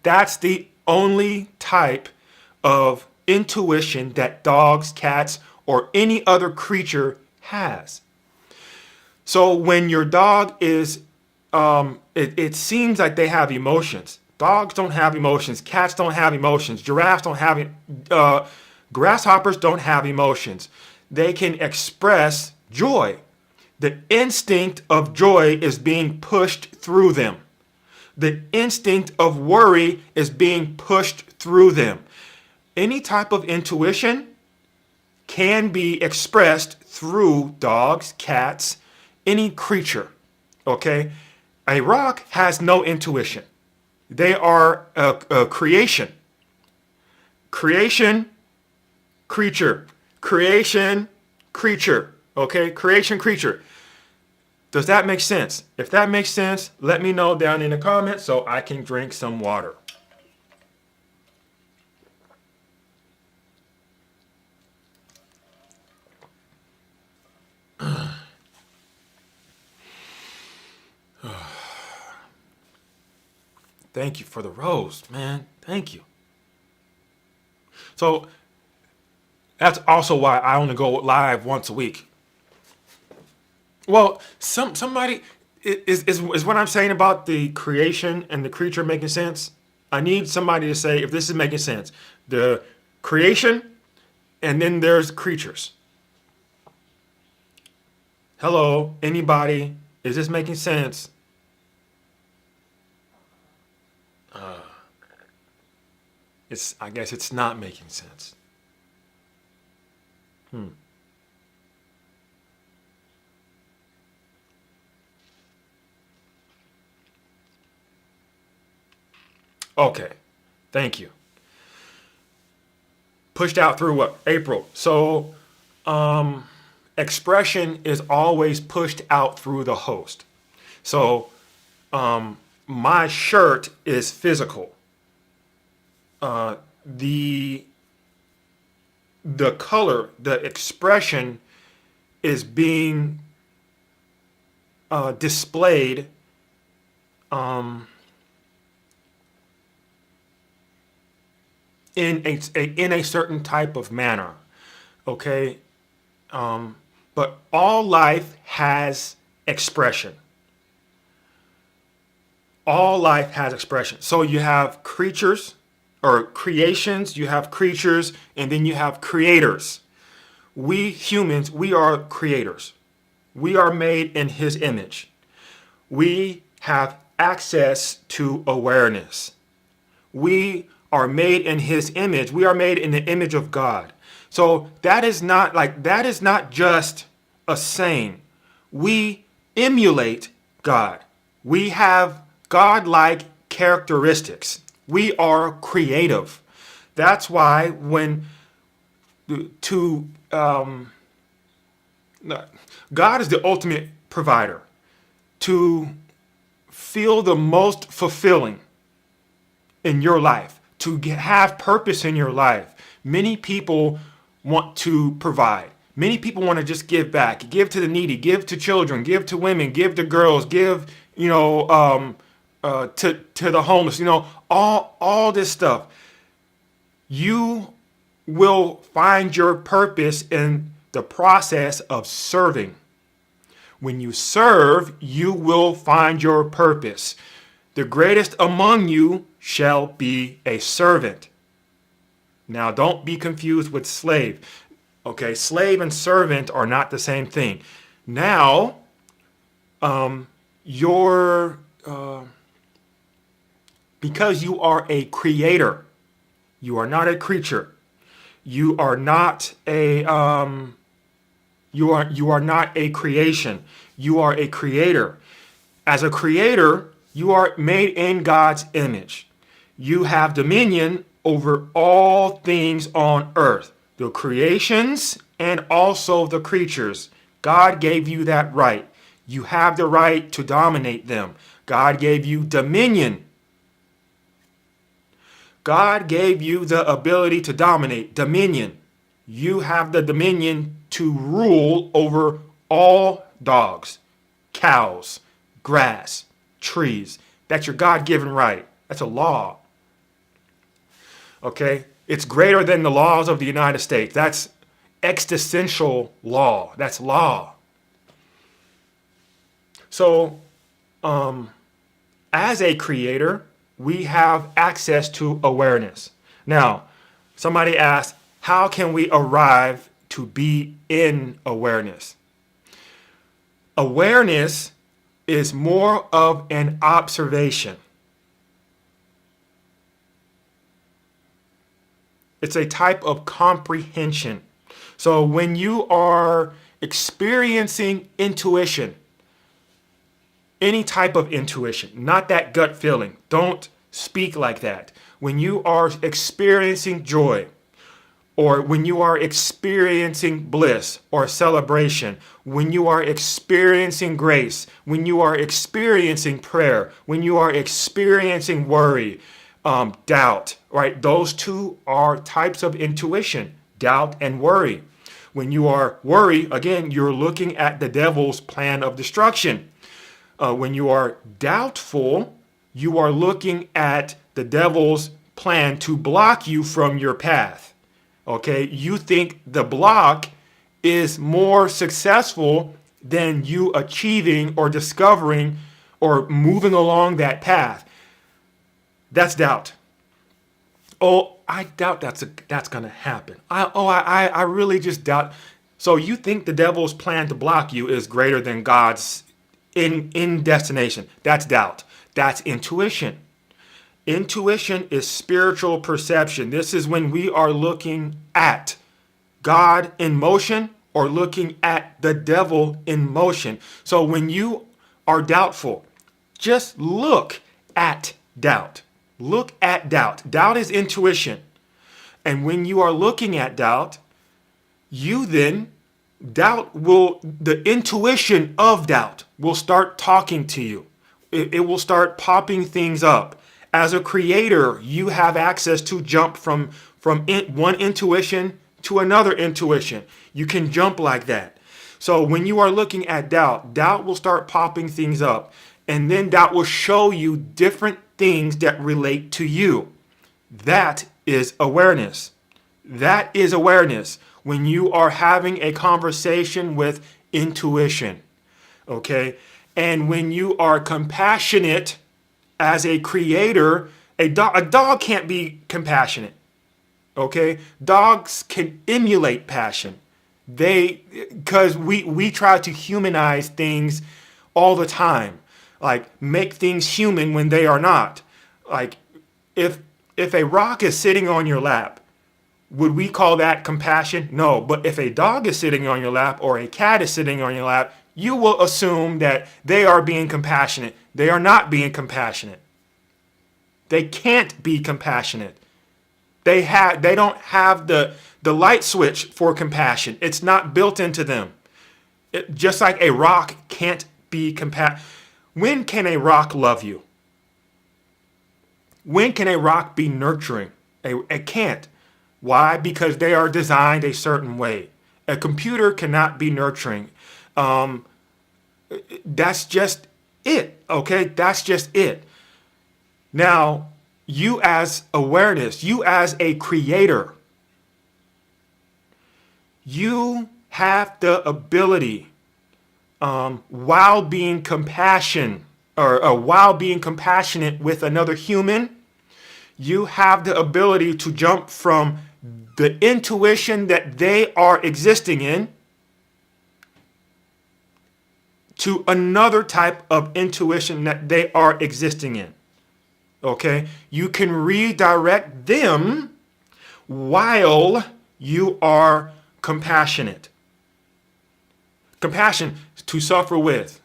That's the only type of intuition that dogs, cats, or any other creature has. So when your dog is, it seems like they have emotions. Dogs don't have emotions. Cats don't have emotions. Giraffes don't have, grasshoppers don't have emotions. They can express joy. The instinct of joy is being pushed through them. The instinct of worry is being pushed through them. Any type of intuition can be expressed through dogs, cats, any creature. Okay? A rock has no intuition. They are a creation. Creation, creature. Creation, creature. Okay? Creation, creature. Does that make sense? If that makes sense, let me know down in the comments so I can drink some water. Thank you for the rose, man. Thank you. So that's also why I only go live once a week. Well, somebody is what I'm saying about the creation and the creature making sense. I need somebody to say if this is making sense. The creation, and then there's creatures. Hello, anybody? Is this making sense? I guess it's not making sense. Okay, thank you. Pushed out through what? April. So, expression is always pushed out through the host. So, my shirt is physical. The color, the expression is being displayed in a certain type of manner. Okay, but all life has expression. All life has expression. So you have creatures or creations, you have creatures, and then you have creators. We humans, we are creators. We are made in His image. We have access to awareness. We are made in His image. We are made in the image of God. So that is not just a saying. We emulate God. We have God-like characteristics. We are creative. That's why God is the ultimate provider. To feel the most fulfilling in your life, to have purpose in your life, many people want to provide. Many people want to just give back, give to the needy, give to children, give to women, give to girls, give, to the homeless, all this stuff. You will find your purpose in the process of serving. When you serve, you will find your purpose. The greatest among you shall be a servant. Now, don't be confused with slave. Okay, slave and servant are not the same thing. Now, because you are a creator, you are not a creature. You are not a you are not a creation. You are a creator. As a creator, you are made in God's image. You have dominion over all things on earth, the creations and also the creatures. God gave you that right. You have the right to dominate them. God gave you dominion. God gave you the ability to dominate, dominion. You have the dominion to rule over all dogs, cows, grass, trees. That's your God-given right. That's a law. Okay? It's greater than the laws of the United States. That's existential law. That's law. So, as a creator, we have access to awareness. Now, somebody asked, how can we arrive to be in awareness? Awareness is more of an observation. It's a type of comprehension. So when you are experiencing intuition, any type of intuition, not that gut feeling, don't speak like that. When you are experiencing joy, or when you are experiencing bliss or celebration, when you are experiencing grace, when you are experiencing prayer, when you are experiencing worry, doubt, right? Those two are types of intuition, doubt and worry. When you are worried, again, you're looking at the devil's plan of destruction. When you are doubtful, You are looking at the devil's plan to block you from your path. Okay? You think the block is more successful than you achieving or discovering or moving along that path. That's doubt. Oh, I doubt that's going to happen. I really just doubt. So you think the devil's plan to block you is greater than God's in destination. That's doubt. That's intuition. Intuition is spiritual perception. This is when we are looking at God in motion or looking at the devil in motion. So when you are doubtful, just look at doubt. Look at doubt. Doubt is intuition. And when you are looking at doubt, the intuition of doubt will start talking to you. It will start popping things up. As a creator, you have access to jump from one intuition to another intuition. You can jump like that. So when you are looking at doubt, doubt will start popping things up. And then doubt will show you different things that relate to you. That is awareness. That is awareness when you are having a conversation with intuition. Okay? And when you are compassionate as a creator, a dog can't be compassionate. Okay? Dogs can emulate passion. Because we try to humanize things all the time. Like make things human when they are not. Like if a rock is sitting on your lap, would we call that compassion? No. But if a dog is sitting on your lap or a cat is sitting on your lap, you will assume that they are being compassionate. They are not being compassionate. They can't be compassionate. They don't have the light switch for compassion. It's not built into them. Just like a rock can't be compassionate. When can a rock love you? When can a rock be nurturing? It can't. Why? Because they are designed a certain way. A computer cannot be nurturing. That's just it. Okay? That's just it. Now, you as awareness, you as a creator, you have the ability, while being compassionate with another human, you have the ability to jump from the intuition that they are existing in to another type of intuition that they are existing in. Okay? You can redirect them while you are compassionate. Compassion, to suffer with.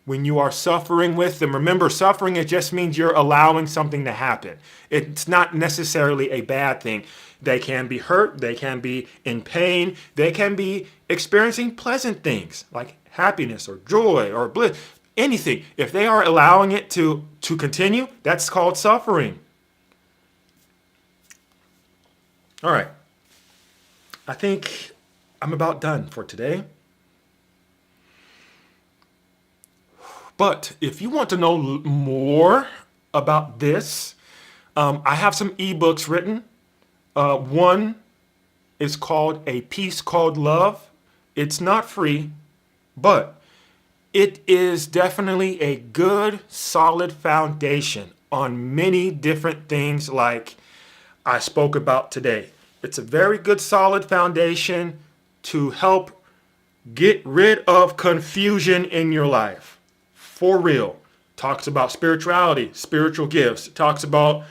When you are suffering with them, remember, suffering, it just means you're allowing something to happen. It's not necessarily a bad thing. They can be hurt, they can be in pain, they can be experiencing pleasant things like happiness or joy or bliss, anything. If they are allowing it to continue, that's called suffering. All right. I think I'm about done for today. But if you want to know more about this, I have some ebooks written. One is called A Peace Called Love. It's not free, but it is definitely a good, solid foundation on many different things like I spoke about today. It's a very good, solid foundation to help get rid of confusion in your life. For real. Talks about spirituality, spiritual gifts. It talks about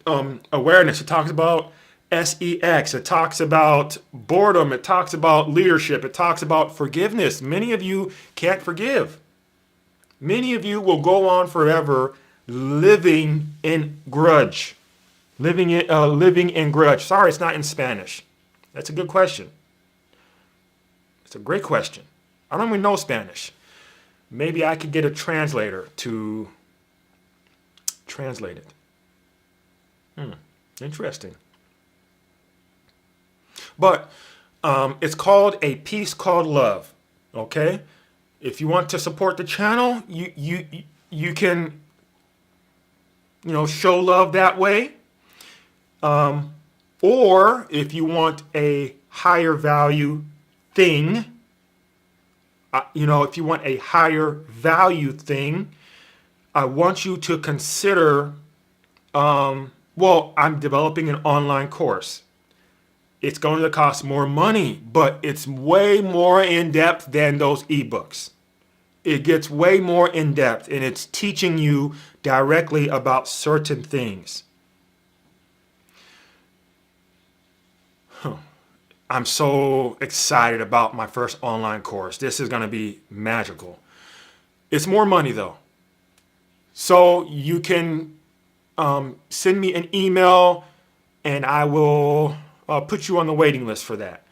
awareness. It talks about SEX. It talks about boredom. It talks about leadership. It talks about forgiveness. Many of you can't forgive. Many of you will go on forever living in grudge. Living in grudge. Sorry, it's not in Spanish. That's a good question. It's a great question. I don't even know Spanish. Maybe I could get a translator to translate it. Interesting. But it's called A Peace Called Love. Okay? If you want to support the channel, you can show love that way. Or if you want a higher value thing, if you want a higher value thing, I want you to consider, I'm developing an online course. It's going to cost more money, but it's way more in depth than those ebooks. It gets way more in depth, and it's teaching you directly about certain things. I'm so excited about my first online course. This is going to be magical. It's more money though. So you can send me an email and I will put you on the waiting list for that.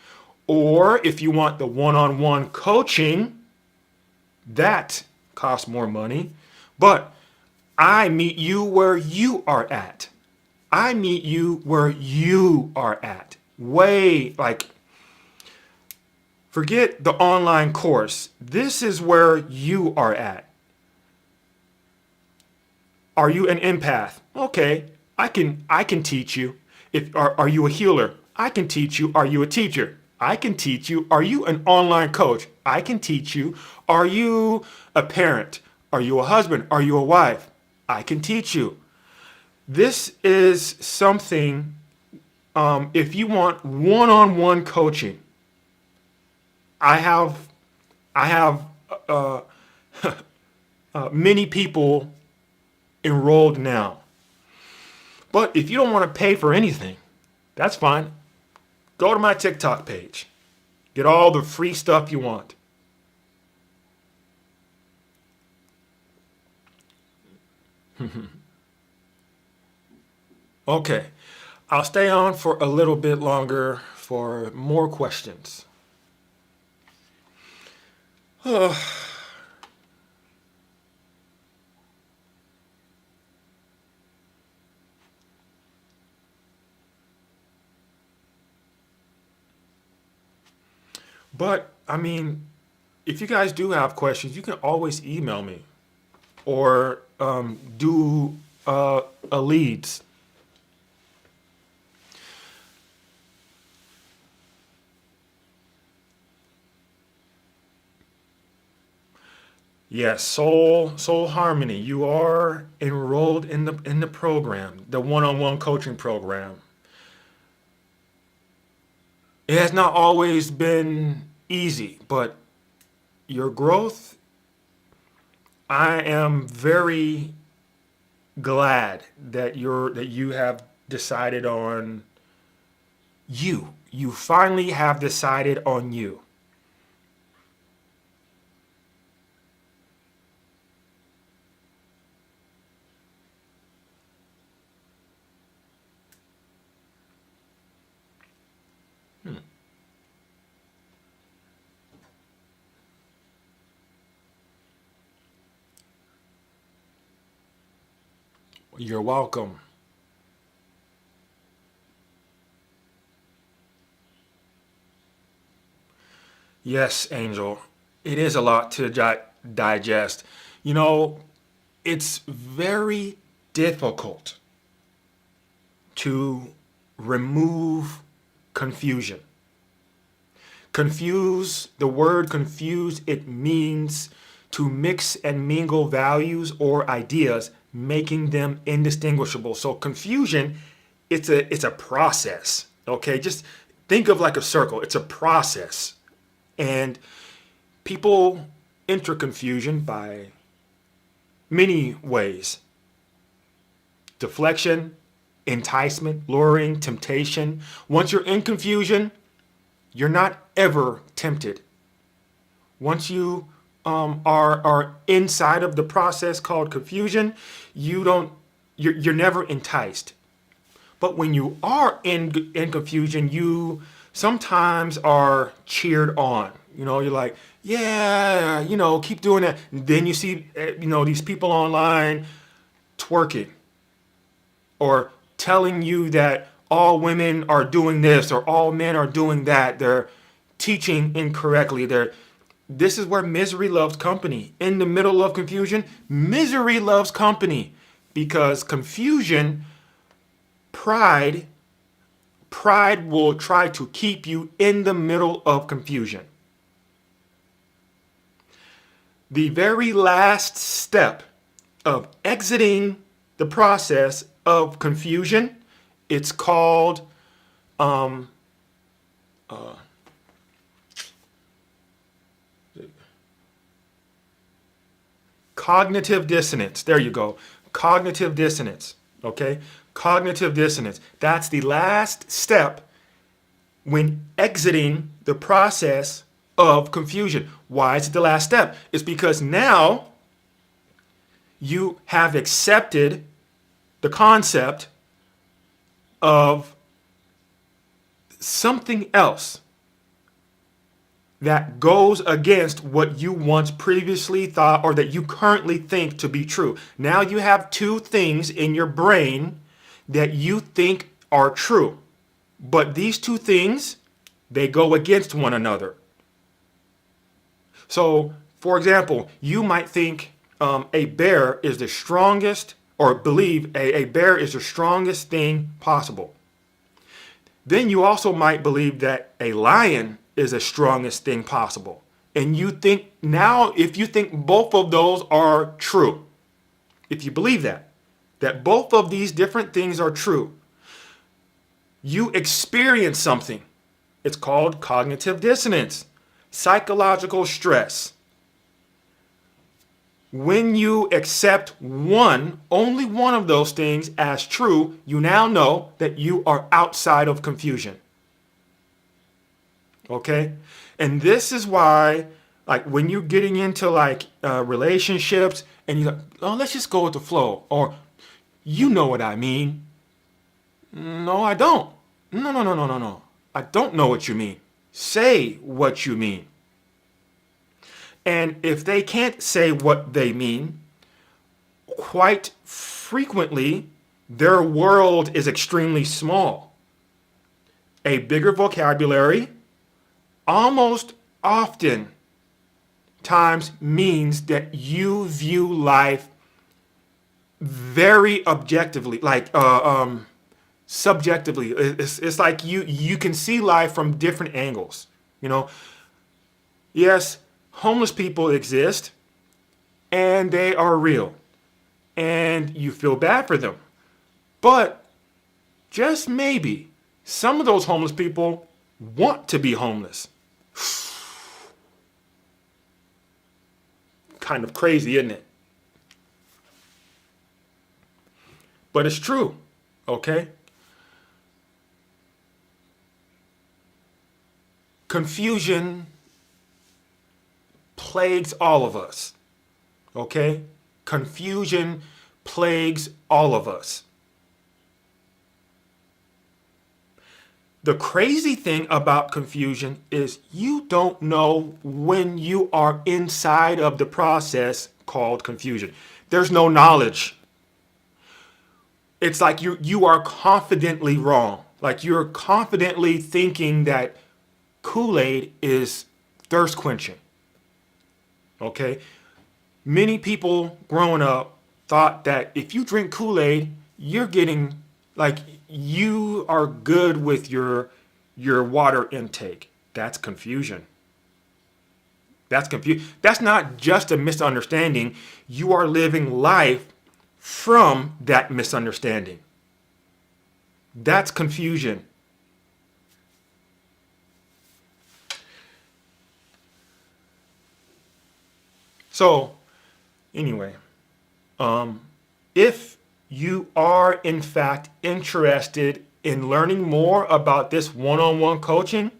Or if you want the one-on-one coaching, that costs more money. But I meet you where you are at. I meet you where you are at. Forget the online course. This is where you are at. Are you an empath? Okay, I can teach you. Are you a healer? I can teach you. Are you a teacher? I can teach you. Are you an online coach? I can teach you. Are you a parent? Are you a husband? Are you a wife? I can teach you. This is something, if you want one-on-one coaching, I have many people enrolled now. But if you don't want to pay for anything, that's fine. Go to my TikTok page. Get all the free stuff you want. Okay, I'll stay on for a little bit longer for more questions. But, if you guys do have questions, you can always email me or do a leads. Yes, Soul Harmony. You are enrolled in the program, the one-on-one coaching program. It has not always been easy, but your growth, I am very glad that you have decided on you. You finally have decided on you. You're welcome. Yes, Angel. It is a lot to digest. You know, it's very difficult to remove confusion. The word confuse, it means to mix and mingle values or ideas, making them indistinguishable. So confusion, it's a process. Okay, just think of like a circle. It's a process. And people enter confusion by many ways. Deflection, enticement, luring, temptation. Once you're in confusion, you're not ever tempted. Once you are inside of the process called confusion, you're never enticed. But when you are in confusion, you sometimes are cheered on. You're like, yeah, keep doing that. And then you see, these people online twerking or telling you that all women are doing this or all men are doing that. They're teaching incorrectly. This is where misery loves company. In the middle of confusion, misery loves company. because pride will try to keep you in the middle of confusion. The very last step of exiting the process of confusion, it's called cognitive dissonance. There you go. Cognitive dissonance. Okay? Cognitive dissonance. That's the last step when exiting the process of confusion. Why is it the last step? It's because now you have accepted the concept of something else that goes against what you once previously thought or that you currently think to be true. Now you have two things in your brain that you think are true. But these two things, they go against one another. So, for example, you might think a bear is the strongest, or believe a bear is the strongest thing possible. Then you also might believe that a lion is the strongest thing possible. And you think now, if you think both of those are true, if you believe that both of these different things are true, you experience something. It's called cognitive dissonance, psychological stress. When you accept only one of those things as true, you now know that you are outside of confusion. Okay? And this is why, like, when you're getting into relationships and you're like, oh, let's just go with the flow. Or, you know what I mean. No, I don't. No. I don't know what you mean. Say what you mean. And if they can't say what they mean, quite frequently, their world is extremely small. A bigger vocabulary almost often times means that you view life very objectively, subjectively. It's like you can see life from different angles. You know, yes, homeless people exist and they are real and you feel bad for them. But just maybe some of those homeless people want to be homeless. Kind of crazy, isn't it? But it's true, okay? Confusion plagues all of us, okay? Confusion plagues all of us. The crazy thing about confusion is you don't know when you are inside of the process called confusion. There's no knowledge. It's like you are confidently wrong. Like you're confidently thinking that Kool-Aid is thirst quenching. Okay? Many people growing up thought that if you drink Kool-Aid, you're getting, like, you are good with your water intake. That's confusion. That's not just a misunderstanding. You are living life from that misunderstanding. That's confusion. So, anyway, if you are in fact interested in learning more about this one-on-one coaching,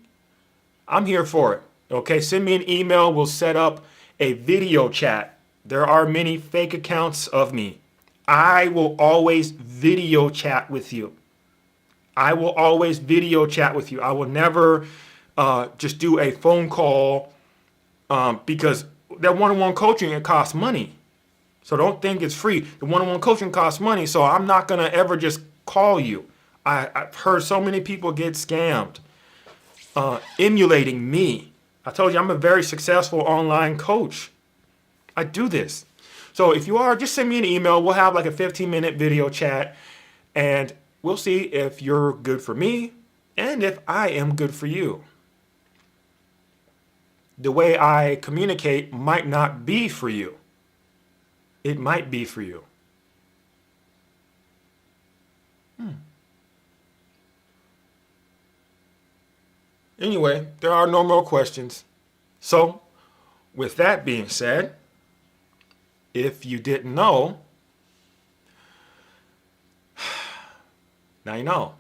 I'm here for it. Okay, send me an email. We'll set up a video chat. There are many fake accounts of me. I will always video chat with you. I will always video chat with you. I will never just do a phone call because that one-on-one coaching, it costs money. So don't think it's free. The one-on-one coaching costs money, so I'm not going to ever just call you. I've heard so many people get scammed, emulating me. I told you I'm a very successful online coach. I do this. So if you are, just send me an email. We'll have like a 15-minute video chat, and we'll see if you're good for me and if I am good for you. The way I communicate might not be for you. It might be for you. Anyway, there are no more questions. So, with that being said, if you didn't know, now you know.